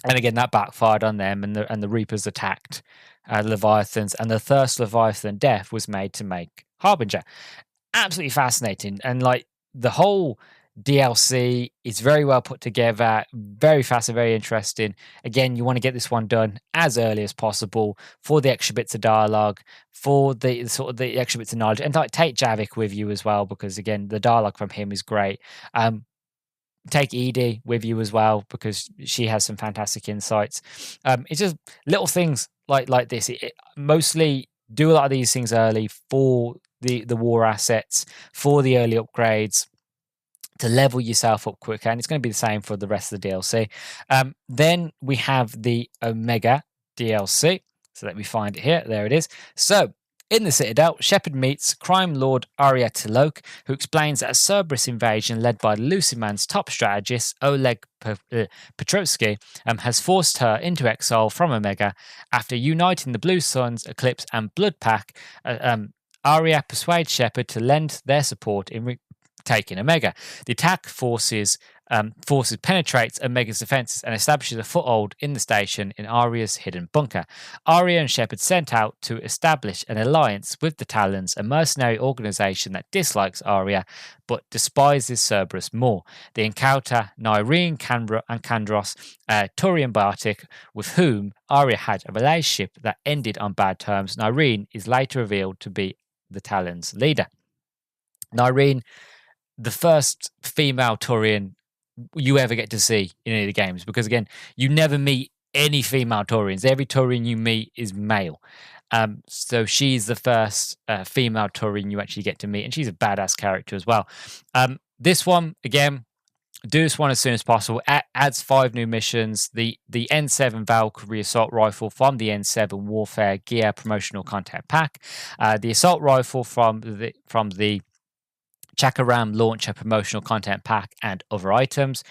And again, that backfired on them, and the Reapers attacked Leviathans, and the first Leviathan death was made to make Harbinger. Absolutely fascinating, and like the whole DLC is very well put together, very fast and very interesting. Again, you want to get this one done as early as possible for the extra bits of dialogue, for the sort of the extra bits of knowledge, and like take Javik with you as well, because again, the dialogue from him is great. Take Edie with you as well, because she has some fantastic insights. It's just little things like this. It mostly do a lot of these things early for the war assets, for the early upgrades, to level yourself up quicker, and it's going to be the same for the rest of the DLC. Then we have the Omega DLC. So let me find it here. There it is. So in the Citadel, Shepard meets crime lord Arya Tilok, who explains that a Cerberus invasion led by Luciman's top strategist Oleg Petrovsky has forced her into exile from Omega. After uniting the Blue Suns, Eclipse, and Blood Pack, Arya persuades Shepard to lend their support in taking Omega. The attack forces penetrates Omega's defenses and establishes a foothold in the station in Arya's hidden bunker. Arya and Shepard sent out to establish an alliance with the Talons, a mercenary organization that dislikes Arya but despises Cerberus more. They encounter Nyreen, and Kandros, Turian Bartik, with whom Arya had a relationship that ended on bad terms. Nyreen is later revealed to be the Talons' leader. Nyreen, the first female Turian you ever get to see in any of the games, because again, you never meet any female Turians. Every Turian you meet is male. So she's the first female Turian you actually get to meet, and she's a badass character as well. This one, again, do this one as soon as possible. Adds 5 new missions. The N7 Valkyrie assault rifle from the N7 Warfare Gear promotional content pack. The assault rifle from the Chakaram launcher promotional content pack, and other items.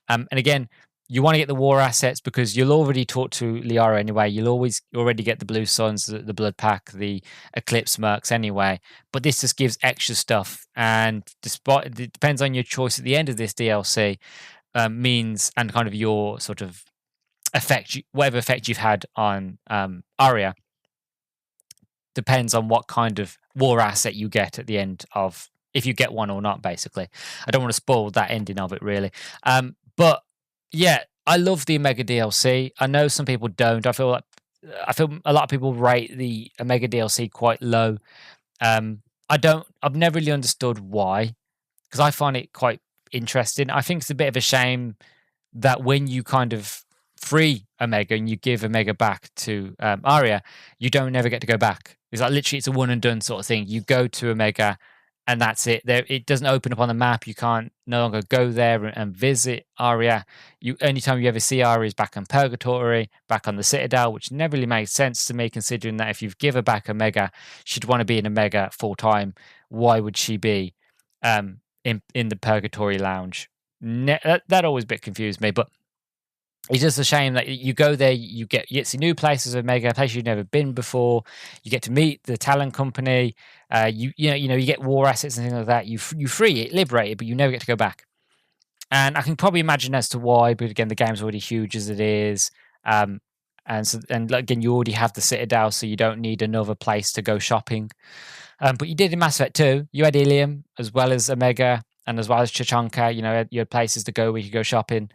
And again, you want to get the war assets because you'll already talk to Liara anyway. You'll already get the Blue Suns, the Blood Pack, the Eclipse Mercs anyway. But this just gives extra stuff, and despite it depends on your choice at the end of this DLC, means and kind of your sort of effect, whatever effect you've had on Arya, depends on what kind of war asset you get at the end of, if you get one or not, basically. I don't want to spoil that ending of it, really. But yeah, I love the Omega DLC. I know some people don't. I feel a lot of people rate the Omega DLC quite low. I've never really understood why, because I find it quite interesting. I think it's a bit of a shame that when you kind of free Omega and you give Omega back to Arya, you don't never get to go back. It's like literally it's a one and done sort of thing. You go to Omega and that's it. There, it doesn't open up on the map. You can't no longer go there and visit Arya. You only time you ever see Arya is back on Purgatory, back on the Citadel, which never really makes sense to me, considering that if you've give her back Omega, she'd want to be in Omega full time. Why would she be in the Purgatory Lounge? That always a bit confused me, but it's just a shame that you go there, you get to see new places of Omega, places you've never been before. You get to meet the Talon Company. You get war assets and things like that. You free it, liberate it, but you never get to go back. And I can probably imagine as to why. But again, the game's already huge as it is. And again, you already have the Citadel, so you don't need another place to go shopping. But you did in Mass Effect 2. You had Ilium as well as Omega and as well as Chachanka. You had places to go where you could go shopping.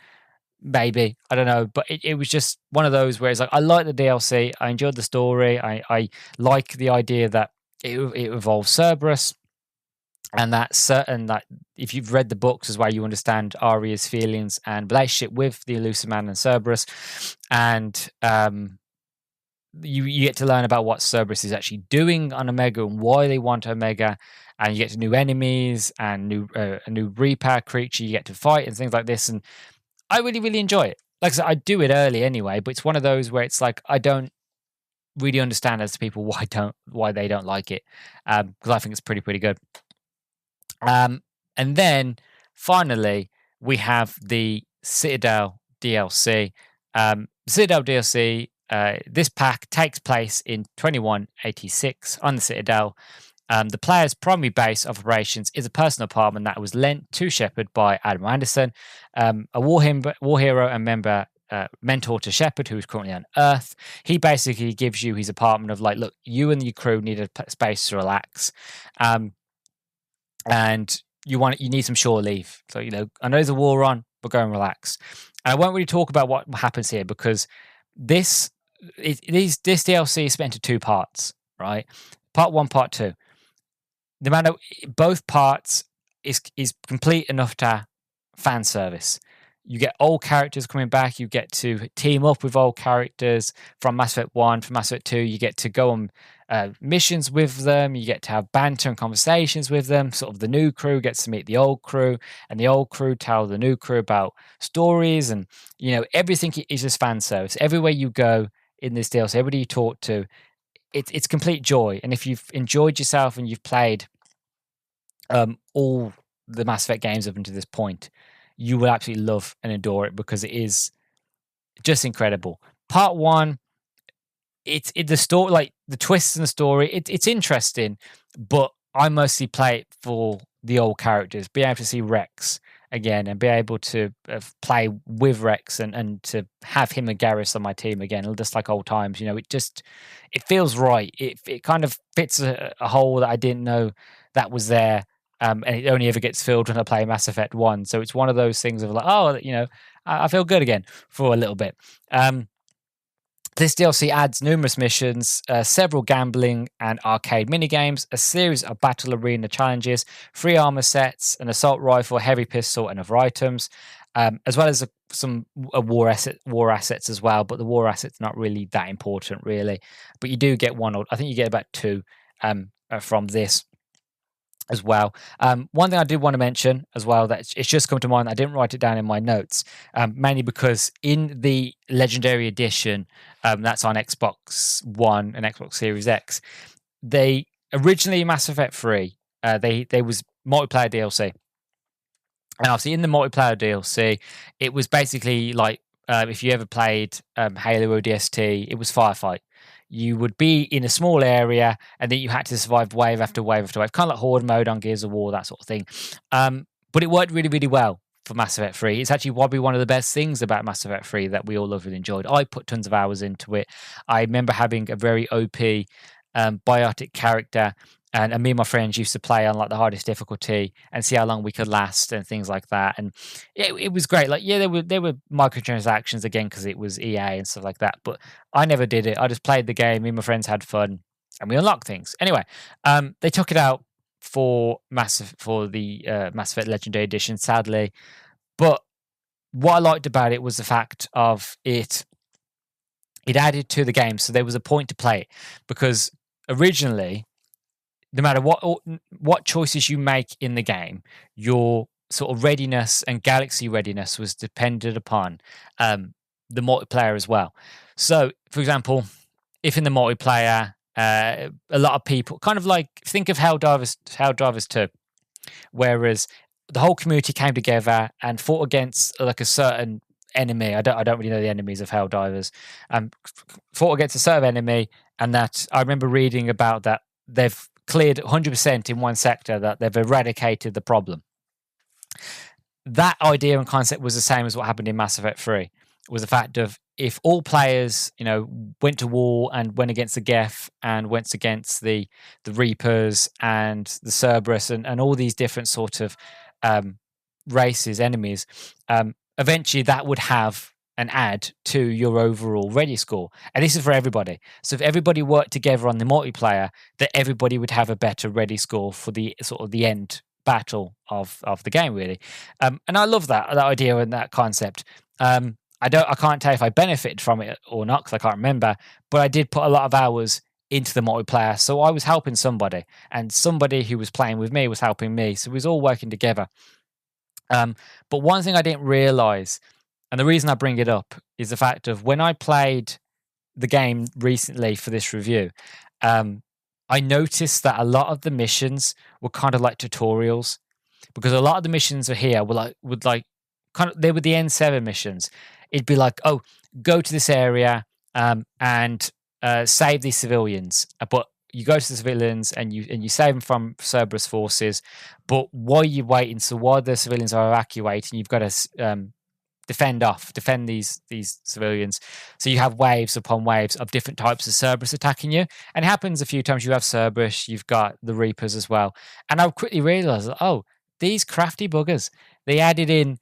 Maybe, I don't know, but it was just one of those where it's like, I like the DLC, I enjoyed the story, I like the idea that it involves Cerberus, and that's certain that if you've read the books as well, you understand Arya's feelings and relationship with the Elusive Man and Cerberus, and you get to learn about what Cerberus is actually doing on Omega and why they want Omega, and you get to new enemies and a new Reaper creature you get to fight and things like this, and I really, really enjoy it. Like I said, I do it early anyway, but it's one of those where it's like I don't really understand as to people why they don't like it, because I think it's pretty good. And then finally we have the Citadel DLC. Citadel DLC. This pack takes place in 2186 on the Citadel. The player's primary base of operations is a personal apartment that was lent to Shepard by Admiral Anderson, a war hero and mentor to Shepard, who is currently on Earth. He basically gives you his apartment of like, look, you and your crew need a space to relax, and you need some shore leave. So I know there's a war on, but go and relax. And I won't really talk about what happens here because this DLC is split into two parts, right? Part 1, Part 2. No matter both parts is complete enough to fan service. You get old characters coming back. You get to team up with old characters from Mass Effect 1, from Mass Effect 2. You get to go on missions with them. You get to have banter and conversations with them. Sort of the new crew gets to meet the old crew, and the old crew tell the new crew about stories, and everything is just fan service. Everywhere you go in this DLC, everybody you talk to, it's complete joy. And if you've enjoyed yourself and you've played all the Mass Effect games up until this point, you will absolutely love and adore it because it is just incredible. Part 1, it's the story, like the twists in the story. It's interesting, but I mostly play it for the old characters, be able to see Rex again and be able to play with Rex and to have him and Garrus on my team again, just like old times. It feels right. It kind of fits a hole that I didn't know that was there. And it only ever gets filled when I play Mass Effect 1. So it's one of those things of like, I feel good again for a little bit. This DLC adds numerous missions, several gambling and arcade minigames, a series of battle arena challenges, 3 armor sets, an assault rifle, heavy pistol, and other items, as well as some war assets as well. But the war assets not really that important, really. But you do get one, or I think you get about 2 from this as well. One thing I did want to mention as well that it's just come to mind. I didn't write it down in my notes, mainly because in the Legendary Edition, that's on Xbox One and Xbox Series X, they originally Mass Effect 3, they was multiplayer DLC, and obviously in the multiplayer DLC, it was basically like if you ever played Halo ODST, it was firefight. You would be in a small area, and then you had to survive wave after wave after wave, kind of like Horde mode on Gears of War, that sort of thing. But it worked really, really well for Mass Effect 3. It's actually probably one of the best things about Mass Effect 3 that we all loved and enjoyed. I put tons of hours into it. I remember having a very OP biotic character, and me and my friends used to play on like the hardest difficulty and see how long we could last and things like that. And it was great. Like, yeah, there were microtransactions again because it was EA and stuff like that. But I never did it. I just played the game. Me and my friends had fun, and we unlocked things. Anyway, they took it out for the Mass Effect Legendary Edition, sadly. But what I liked about it was the fact of it added to the game, so there was a point to play it, because originally no matter what choices you make in the game, your sort of readiness and galaxy readiness was dependent upon the multiplayer as well. So, for example, if in the multiplayer, a lot of people kind of like think of Helldivers 2, whereas the whole community came together and fought against like a certain enemy. I don't really know the enemies of Helldivers. Fought against a certain enemy, and that I remember reading about that they've cleared 100% in one sector, that they've eradicated the problem. That idea and concept was the same as what happened in Mass Effect 3. Was the fact of, if all players, went to war and went against the Geth and went against the Reapers and the Cerberus and all these different sort of races, enemies, eventually that would have an add to your overall ready score. And this is for everybody. So if everybody worked together on the multiplayer, that everybody would have a better ready score for the sort of the end battle of the game, really. And I love that idea and that concept. I can't tell if I benefited from it or not, because I can't remember, but I did put a lot of hours into the multiplayer. So I was helping somebody, and somebody who was playing with me was helping me. So we was all working together. But one thing I didn't realize, and the reason I bring it up, is the fact of when I played the game recently for this review, I noticed that a lot of the missions were kind of like tutorials, because a lot of the missions are here were they were the N7 missions. It'd be like, oh, go to this area and save these civilians. But you go to the civilians and you save them from Cerberus forces. But while you're waiting, so while the civilians are evacuating, you've got to defend these civilians. So you have waves upon waves of different types of Cerberus attacking you. And it happens a few times. You have Cerberus, you've got the Reapers as well. And I quickly realized, oh, these crafty buggers, they added in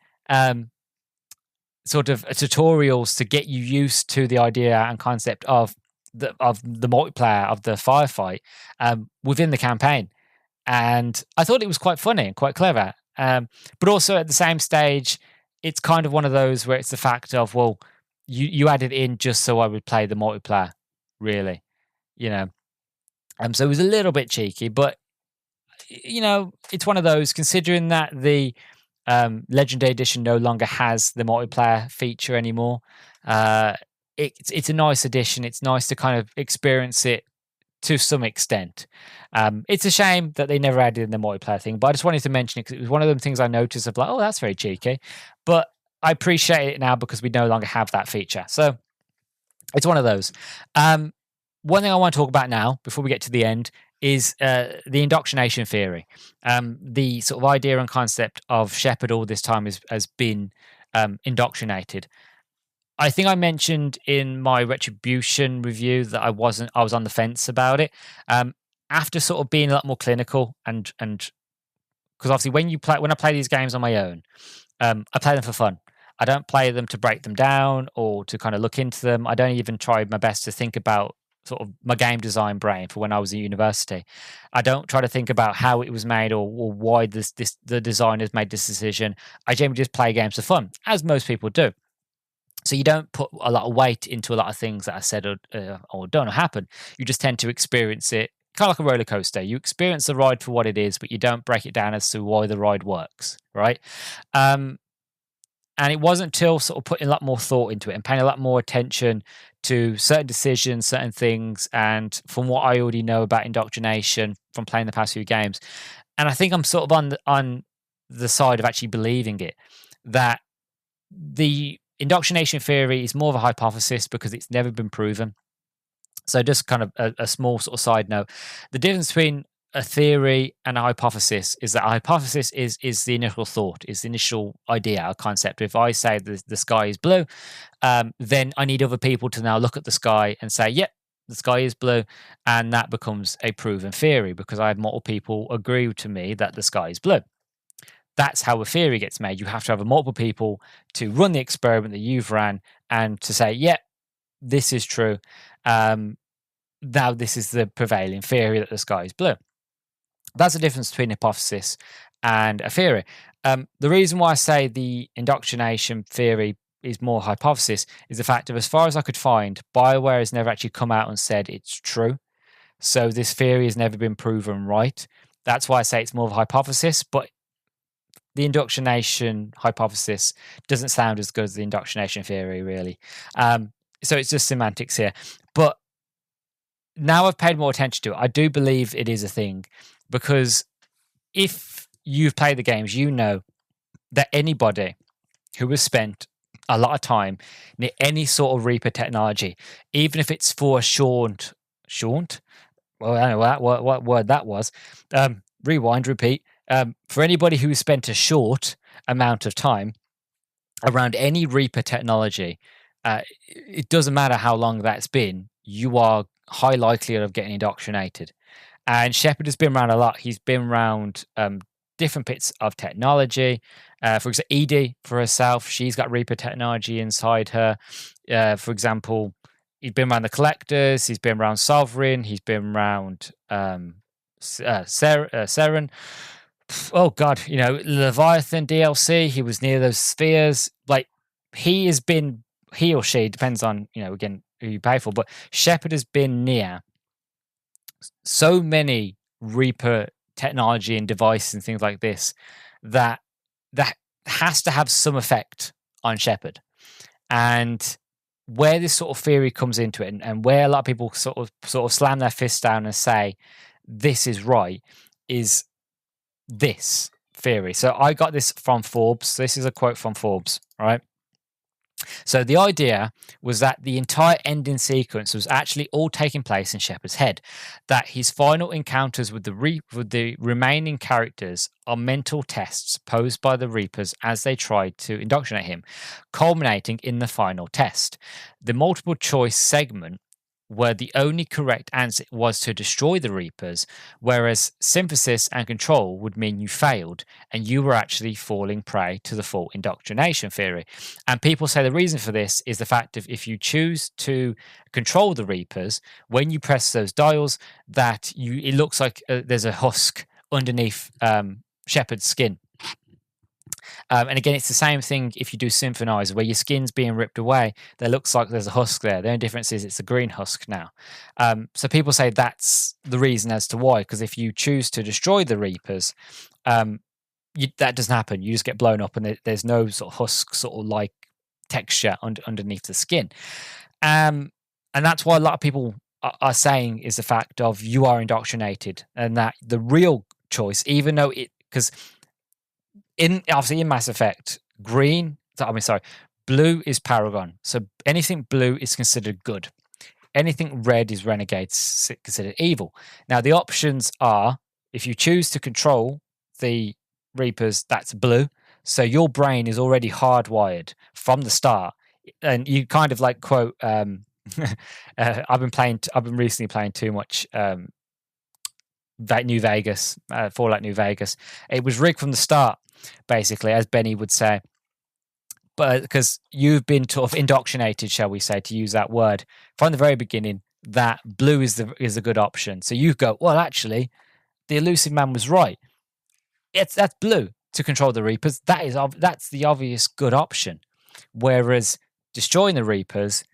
sort of tutorials to get you used to the idea and concept of the multiplayer, of the firefight within the campaign. And I thought it was quite funny and quite clever. But also at the same stage, it's kind of one of those where it's the fact of, well, you added in just so I would play the multiplayer, really, So it was a little bit cheeky, but it's one of those, considering that the Legendary Edition no longer has the multiplayer feature anymore. It's a nice addition. It's nice to kind of experience it to some extent. It's a shame that they never added in the multiplayer thing, but I just wanted to mention it because it was one of them things I noticed of like, oh, that's very cheeky. But I appreciate it now because we no longer have that feature. So it's one of those. One thing I want to talk about now, before we get to the end, is the indoctrination theory. The sort of idea and concept of Shepard all this time has been indoctrinated. I think I mentioned in my Retribution review that I was on the fence about it. After sort of being a lot more clinical and because obviously when I play these games on my own, I play them for fun. I don't play them to break them down or to kind of look into them. I don't even try my best to think about sort of my game design brain for when I was at university. I don't try to think about how it was made or why the designers made this decision. I generally just play games for fun, as most people do. So you don't put a lot of weight into a lot of things that are said or don't happen. You just tend to experience it kind of like a roller coaster. You experience the ride for what it is, but you don't break it down as to why the ride works, right? And it wasn't until sort of putting a lot more thought into it and paying a lot more attention to certain decisions, certain things, and from what I already know about indoctrination from playing the past few games, and I think I'm sort of on the side of actually believing it, that the indoctrination theory is more of a hypothesis because it's never been proven. So just kind of a small sort of side note, the difference between a theory and a hypothesis is that a hypothesis is the initial thought, is the initial idea, a concept. If I say the sky is blue, then I need other people to now look at the sky and say, yep, the sky is blue, and that becomes a proven theory because I have multiple people agree to me that the sky is blue. That's how a theory gets made. You have to have multiple people to run the experiment that you've ran and to say, yep, this is true. Now this is the prevailing theory that the sky is blue. That's the difference between hypothesis and a theory. The reason why I say the indoctrination theory is more hypothesis is the fact of, as far as I could find, BioWare has never actually come out and said it's true. So this theory has never been proven right. That's why I say it's more of a hypothesis, but the indoctrination hypothesis doesn't sound as good as the indoctrination theory, really. So it's just semantics here. But now I've paid more attention to it, I do believe it is a thing, because if you've played the games, you know that anybody who has spent a lot of time near any sort of Reaper technology, even if it's for a short, well, I don't know what word that was. Rewind, repeat. For anybody who spent a short amount of time around any Reaper technology, it doesn't matter how long that's been, you are high likelihood of getting indoctrinated. And Shepard has been around a lot. He's been around different bits of technology. For example, Edie for herself, she's got Reaper technology inside her. For example, he's been around the Collectors. He's been around Sovereign. He's been around Seren. Oh God, Leviathan DLC. He was near those spheres. Like he or she depends on again who you pay for. But Shepard has been near so many Reaper technology and devices and things like this that has to have some effect on Shepard. And where this sort of theory comes into it, and where a lot of people sort of slam their fists down and say this is right, is this theory. So I got this from Forbes. This is a quote from Forbes, right? So the idea was that the entire ending sequence was actually all taking place in Shepard's head, that his final encounters with the remaining characters are mental tests posed by the Reapers as they tried to indoctrinate him, culminating in the final test. The multiple choice segment where the only correct answer was to destroy the Reapers, whereas synthesis and control would mean you failed and you were actually falling prey to the full indoctrination theory. And people say the reason for this is the fact of if you choose to control the Reapers, when you press those dials, it looks like there's a husk underneath Shepard's skin. And again, it's the same thing if you do Symphonizer, where your skin's being ripped away. There looks like there's a husk there. The only difference is it's a green husk now. So people say that's the reason as to why, because if you choose to destroy the Reapers, that doesn't happen. You just get blown up, and there's no sort of husk sort of like texture underneath the skin. And that's why a lot of people are saying is the fact of you are indoctrinated, and that the real choice, even though because obviously in Mass Effect, blue is Paragon. So anything blue is considered good. Anything red is Renegades, considered evil. Now the options are, if you choose to control the Reapers, that's blue. So your brain is already hardwired from the start, and you kind of like quote. I've been recently playing too much. New Vegas, Fallout New Vegas. It was rigged from the start, basically, as Benny would say. But because you've been sort of indoctrinated, shall we say, to use that word, from the very beginning, that blue is a good option. So you go, well, actually, the Elusive Man was right. That's blue to control the Reapers. That's the obvious good option. Whereas destroying the Reapers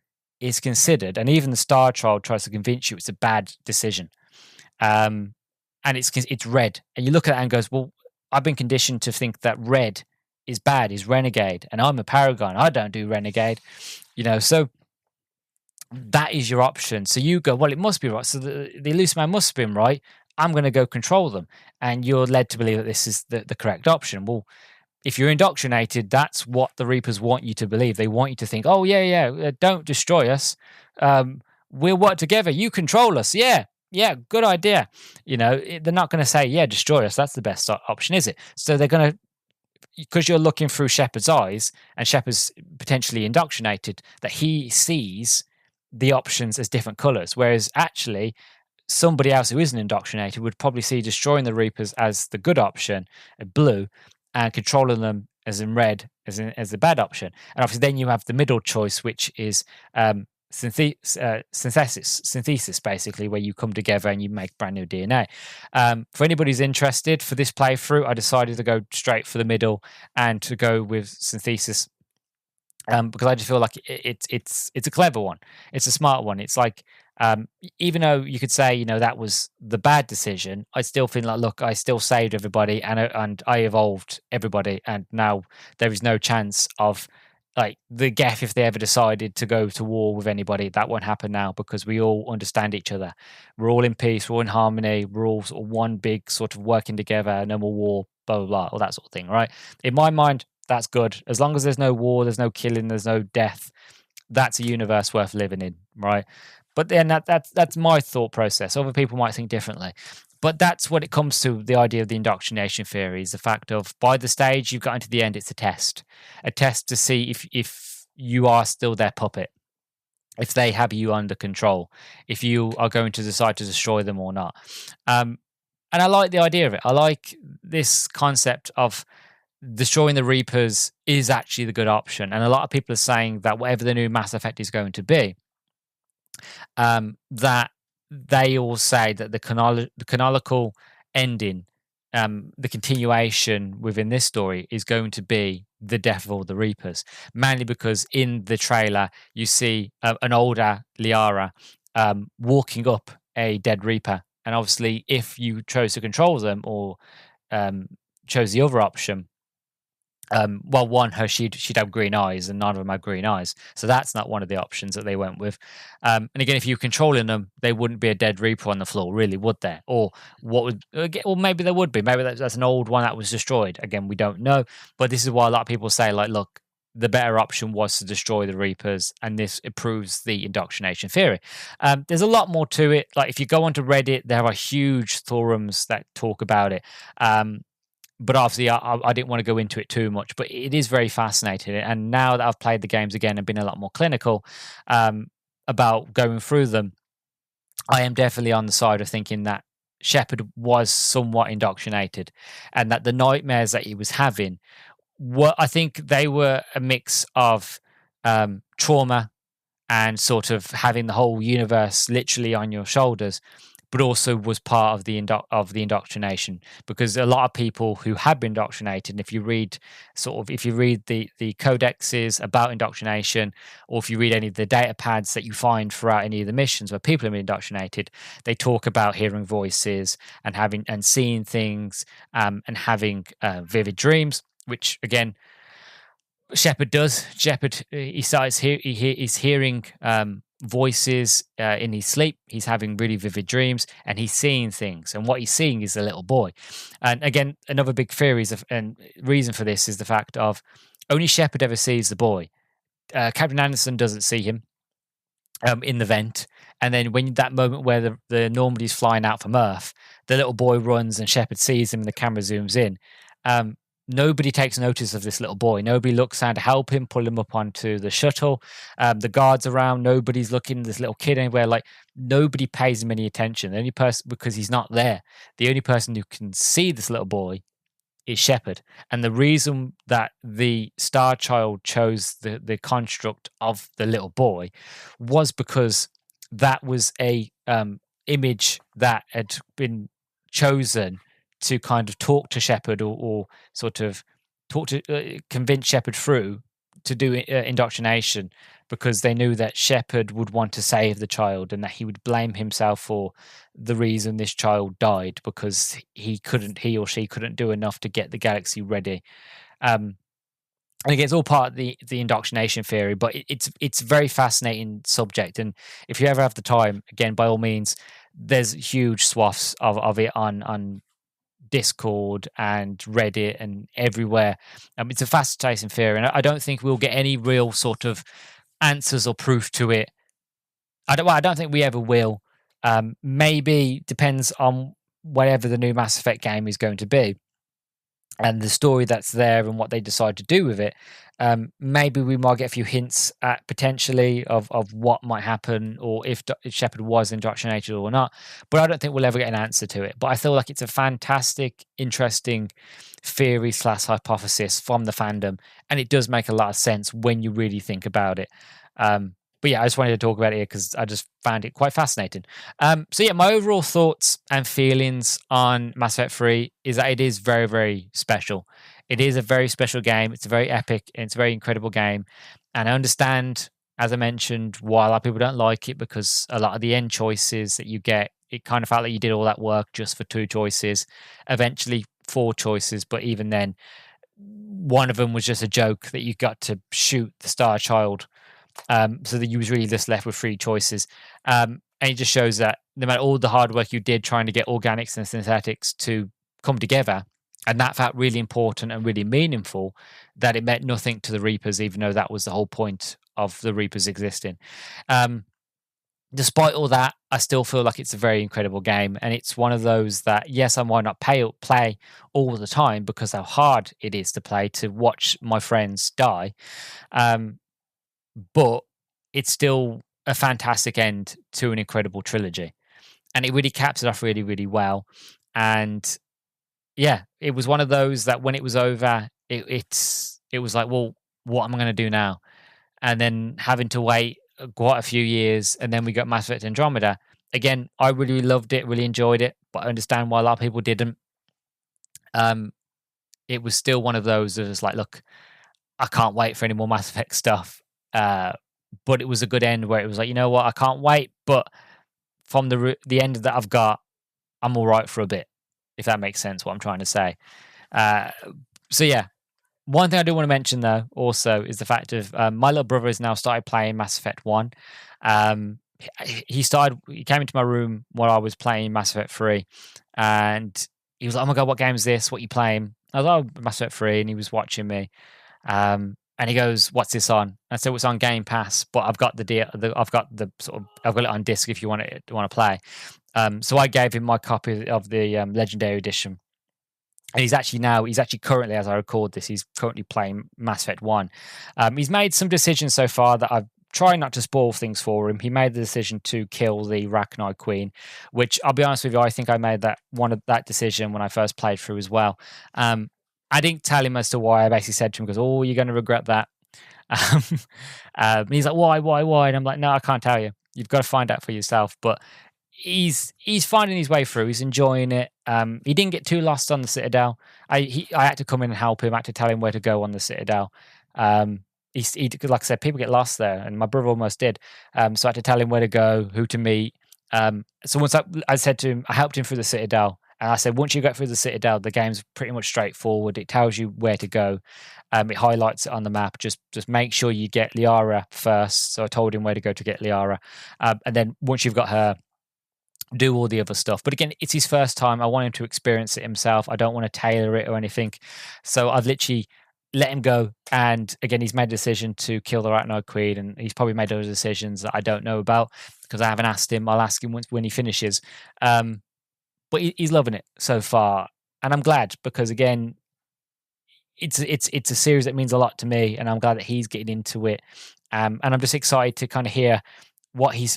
is considered, and even the Star Child tries to convince you it's a bad decision. And it's red, and you look at it and goes, well, I've been conditioned to think that red is bad, is Renegade, and I'm a Paragon. I don't do Renegade, so that is your option. So you go, well, it must be right. So the Elusive Man must have been right. I'm going to go control them. And you're led to believe that this is the correct option. Well, if you're indoctrinated, that's what the Reapers want you to believe. They want you to think, oh, yeah, don't destroy us. We'll work together. You control us. Yeah, good idea. They're not going to say, yeah, destroy us. That's the best option, is it? So they're going to, because you're looking through Shepard's eyes, and Shepard's potentially indoctrinated, that he sees the options as different colors. Whereas actually, somebody else who isn't indoctrinated would probably see destroying the Reapers as the good option, blue, and controlling them as in red, as the bad option. And obviously, then you have the middle choice, which is synthesis, basically, where you come together and you make brand new DNA. For anybody who's interested, for this playthrough, I decided to go straight for the middle and to go with synthesis, because I just feel like it's a clever one. It's a smart one. It's like Even though you could say, that was the bad decision, I still feel like, look, I still saved everybody and I evolved everybody, and now there is no chance of like the Geth, if they ever decided to go to war with anybody, that won't happen now because we all understand each other. We're all in peace, we're all in harmony, we're all sort of one big sort of working together, no more war, blah, blah, blah, all that sort of thing, right? In my mind, that's good. As long as there's no war, there's no killing, there's no death, that's a universe worth living in, right? But then that's my thought process. Other people might think differently. But that's what it comes to the idea of the indoctrination theory, is the fact of by the stage you've gotten to the end, it's a test to see if you are still their puppet, if they have you under control, if you are going to decide to destroy them or not. And I like the idea of it. I like this concept of destroying the Reapers is actually the good option. And a lot of people are saying that whatever the new Mass Effect is going to be, that they all say that the canonical ending, the continuation within this story is going to be the death of all the Reapers, mainly because in the trailer you see an older Liara walking up a dead Reaper, and obviously if you chose to control them or chose the other option, well, one, she'd have green eyes, and none of them had green eyes, so that's not one of the options that they went with. And again, if you're controlling them, they wouldn't be a dead Reaper on the floor, really, would there? Or what would? Or maybe there would be. Maybe that's an old one that was destroyed. Again, we don't know. But this is why a lot of people say, like, look, the better option was to destroy the Reapers, and this proves the indoctrination theory. There's a lot more to it. Like, if you go onto Reddit, there are huge forums that talk about it. But obviously, I didn't want to go into it too much. But it is very fascinating. And now that I've played the games again and been a lot more clinical about going through them, I am definitely on the side of thinking that Shepard was somewhat indoctrinated, and that the nightmares that he was having, I think they were a mix of trauma and sort of having the whole universe literally on your shoulders, but also was part of the indoctrination, because a lot of people who have been indoctrinated, and if you read the codexes about indoctrination, or if you read any of the data pads that you find throughout any of the missions where people have been indoctrinated, they talk about hearing voices and having and seeing things, and having vivid dreams, which again Shepard does. Shepard, he's hearing voices in his sleep. He's having really vivid dreams, and he's seeing things. And what he's seeing is a little boy. And again, another big theory and reason for this is the fact of only Shepard ever sees the boy. Captain Anderson doesn't see him in the vent. And then when that moment where the Normandy's flying out from Earth, the little boy runs and Shepard sees him and the camera zooms in. Nobody takes notice of this little boy. Nobody looks down to help him, pull him up onto the shuttle. The guards around, nobody's looking at this little kid anywhere. Like, nobody pays him any attention. The only person, because he's not there, the only person who can see this little boy is Shepard. And the reason that the Star Child chose the construct of the little boy was because that was a image that had been chosen to kind of talk to Shepard, or sort of convince Shepard through to do indoctrination, because they knew that Shepard would want to save the child, and that he would blame himself for the reason this child died, because he or she couldn't do enough to get the galaxy ready. And again, it's all part of the indoctrination theory, but it's a very fascinating subject. And if you ever have the time, again, by all means, there's huge swaths of it on Discord and Reddit and everywhere. It's a fascinating theory, and I don't think we'll get any real sort of answers or proof to it. I don't think we ever will. Maybe depends on whatever the new Mass Effect game is going to be, and the story that's there and what they decide to do with it. Maybe we might get a few hints at potentially of what might happen, or if Shepard was indoctrinated or not. But I don't think we'll ever get an answer to it. But I feel like it's a fantastic, interesting theory / hypothesis from the fandom, and it does make a lot of sense when you really think about it. But yeah, I just wanted to talk about it here because I just found it quite fascinating. So yeah, my overall thoughts and feelings on Mass Effect 3 is that it is very, very special. It is a very special game. It's a very epic and it's a very incredible game. And I understand as I mentioned, why a lot of people don't like it, because a lot of the end choices that you get, it kind of felt like you did all that work just for 2 choices, eventually 4 choices, but even then, one of them was just a joke that you got to shoot the Star Child, so that you was really just left with 3 choices. And it just shows that no matter all the hard work you did trying to get organics and synthetics to come together, and that felt really important and really meaningful, that it meant nothing to the Reapers, even though that was the whole point of the Reapers existing. Despite all that, I still feel like it's a very incredible game, and it's one of those that, yes, I might not play all the time because how hard it is to play, to watch my friends die, but it's still a fantastic end to an incredible trilogy, and it really caps it off really, really well. And yeah, it was one of those that when it was over, it was like, well, what am I going to do now? And then having to wait quite a few years, and then we got Mass Effect Andromeda. Again, I really loved it, really enjoyed it, but I understand why a lot of people didn't. It was still one of those that was like, look, I can't wait for any more Mass Effect stuff. But it was a good end where it was like, you know what, I can't wait, but from the end that I've got, I'm all right for a bit, if that makes sense, what I'm trying to say. So yeah, one thing I do want to mention though also is the fact of my little brother has now started playing Mass Effect 1. He came into my room while I was playing Mass Effect 3, and he was like, oh my god, what game is this? What are you playing? I was like, oh, Mass Effect 3, and he was watching me. And he goes, "What's this on?" I said, "It's on Game Pass, but I've got I've got it on disc if you want to play." So I gave him my copy of the Legendary Edition, and he's actually currently, as I record this, he's currently playing Mass Effect 1. He's made some decisions so far that I've tried not to spoil things for him. He made the decision to kill the Rachni Queen, which I'll be honest with you, I think I made that decision when I first played through as well. I didn't tell him as to why. I basically said to him, "Because oh, you're going to regret that." And he's like, "Why?" And I'm like, "No, I can't tell you. You've got to find out for yourself." But he's finding his way through. He's enjoying it. He didn't get too lost on the Citadel. I had to come in and help him. I had to tell him where to go on the Citadel. Like I said, people get lost there, and my brother almost did. So I had to tell him where to go, who to meet. So once I said to him, I helped him through the Citadel. And I said, once you get through the Citadel, the game's pretty much straightforward. It tells you where to go. It highlights it on the map. Just make sure you get Liara first. So I told him where to go to get Liara. And then once you've got her, do all the other stuff. But again, it's his first time. I want him to experience it himself. I don't want to tailor it or anything. So I've literally let him go. And again, he's made a decision to kill the Rachni Queen. And he's probably made other decisions that I don't know about because I haven't asked him. I'll ask him when he finishes. But he's loving it so far, and I'm glad because again, it's a series that means a lot to me, and I'm glad that he's getting into it. And I'm just excited to kind of hear what his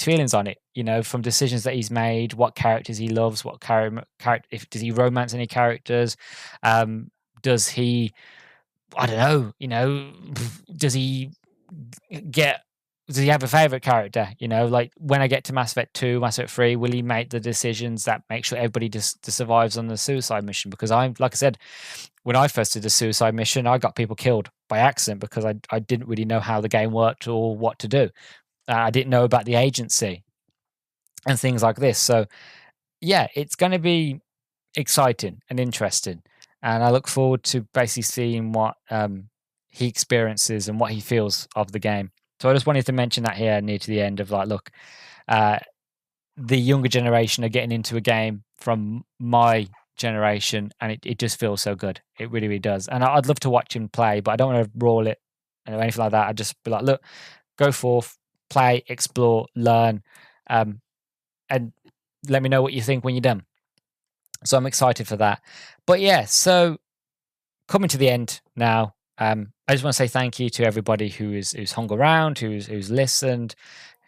feelings on it. You know, from decisions that he's made, what characters he loves, what character does he romance any characters? Does he? I don't know. You know, does he have a favorite character? You know, like when I get to Mass Effect 2, Mass Effect 3, will he make the decisions that make sure everybody just survives on the suicide mission? Because like I said, when I first did the suicide mission, I got people killed by accident because I didn't really know how the game worked or what to do. I didn't know about the agency and things like this. So yeah, it's going to be exciting and interesting. And I look forward to basically seeing what he experiences and what he feels of the game. So I just wanted to mention that here near to the end of like, look, the younger generation are getting into a game from my generation, and it just feels so good. It really, really does. And I'd love to watch him play, but I don't want to roll it or anything like that. I'd just be like, look, go forth, play, explore, learn, and let me know what you think when you're done. So I'm excited for that. But yeah, so coming to the end now. I just want to say thank you to everybody who's hung around, who's listened,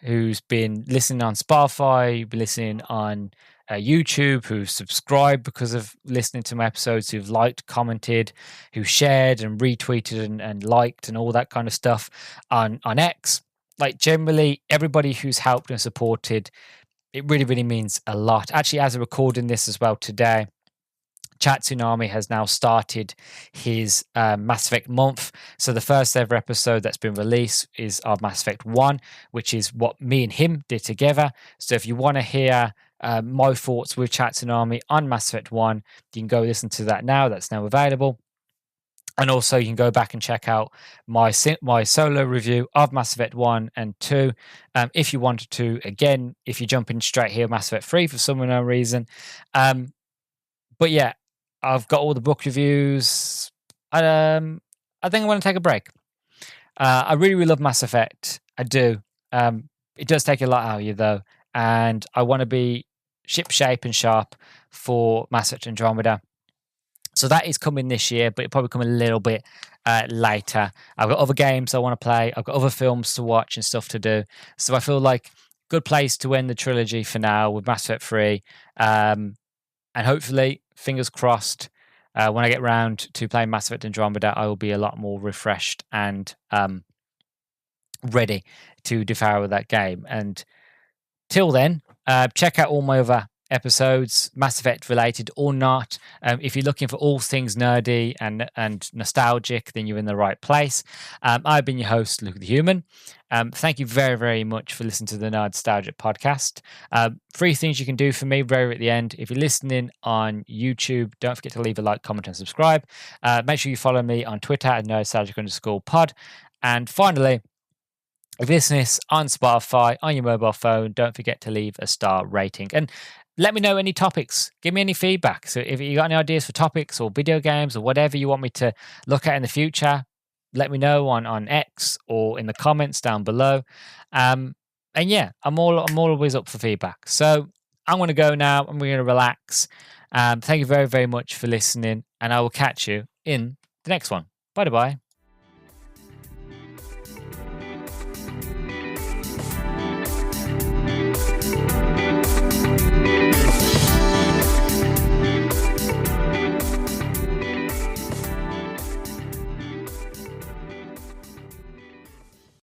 who's been listening on Spotify, been listening on YouTube, who've subscribed because of listening to my episodes, who've liked, commented, who shared and retweeted and liked and all that kind of stuff on X. Like generally, everybody who's helped and supported, it really, really means a lot. Actually, as I'm recording this as well today Chat Tsunami has now started his Mass Effect month. So the first ever episode that's been released is of Mass Effect 1, which is what me and him did together. So if you want to hear my thoughts with Chat Tsunami on Mass Effect 1, you can go listen to that now. That's now available. And also, you can go back and check out my solo review of Mass Effect 1 and 2 if you wanted to. Again, if you're jumping straight here, Mass Effect 3 for some unknown reason. But yeah, I've got all the book reviews. I think I want to take a break. I really, really love Mass Effect. I do. It does take a lot out of you, though. And I want to be ship shape and sharp for Mass Effect Andromeda. So that is coming this year, but it'll probably come a little bit later. I've got other games I want to play. I've got other films to watch and stuff to do. So I feel like good place to end the trilogy for now with Mass Effect 3. And hopefully, fingers crossed, when I get round to playing Mass Effect Andromeda, I will be a lot more refreshed and ready to devour that game. And till then, check out all my other episodes, Mass Effect related or not. If you're looking for all things nerdy and nostalgic, then you're in the right place. I've been your host, Luke the Human. Thank you very, very much for listening to the Nerdstalgic podcast. 3 things you can do for me right at the end. If you're listening on YouTube, don't forget to leave a like, comment, and subscribe. Make sure you follow me on Twitter at nerdstalgic_pod. And finally, if you're listening on Spotify, on your mobile phone, don't forget to leave a star rating. And let me know any topics. Give me any feedback. So if you got any ideas for topics or video games or whatever you want me to look at in the future, let me know on X or in the comments down below. And yeah, I'm always up for feedback. So I'm going to go now. I'm going to relax. Thank you very, very much for listening. And I will catch you in the next one. Bye-bye.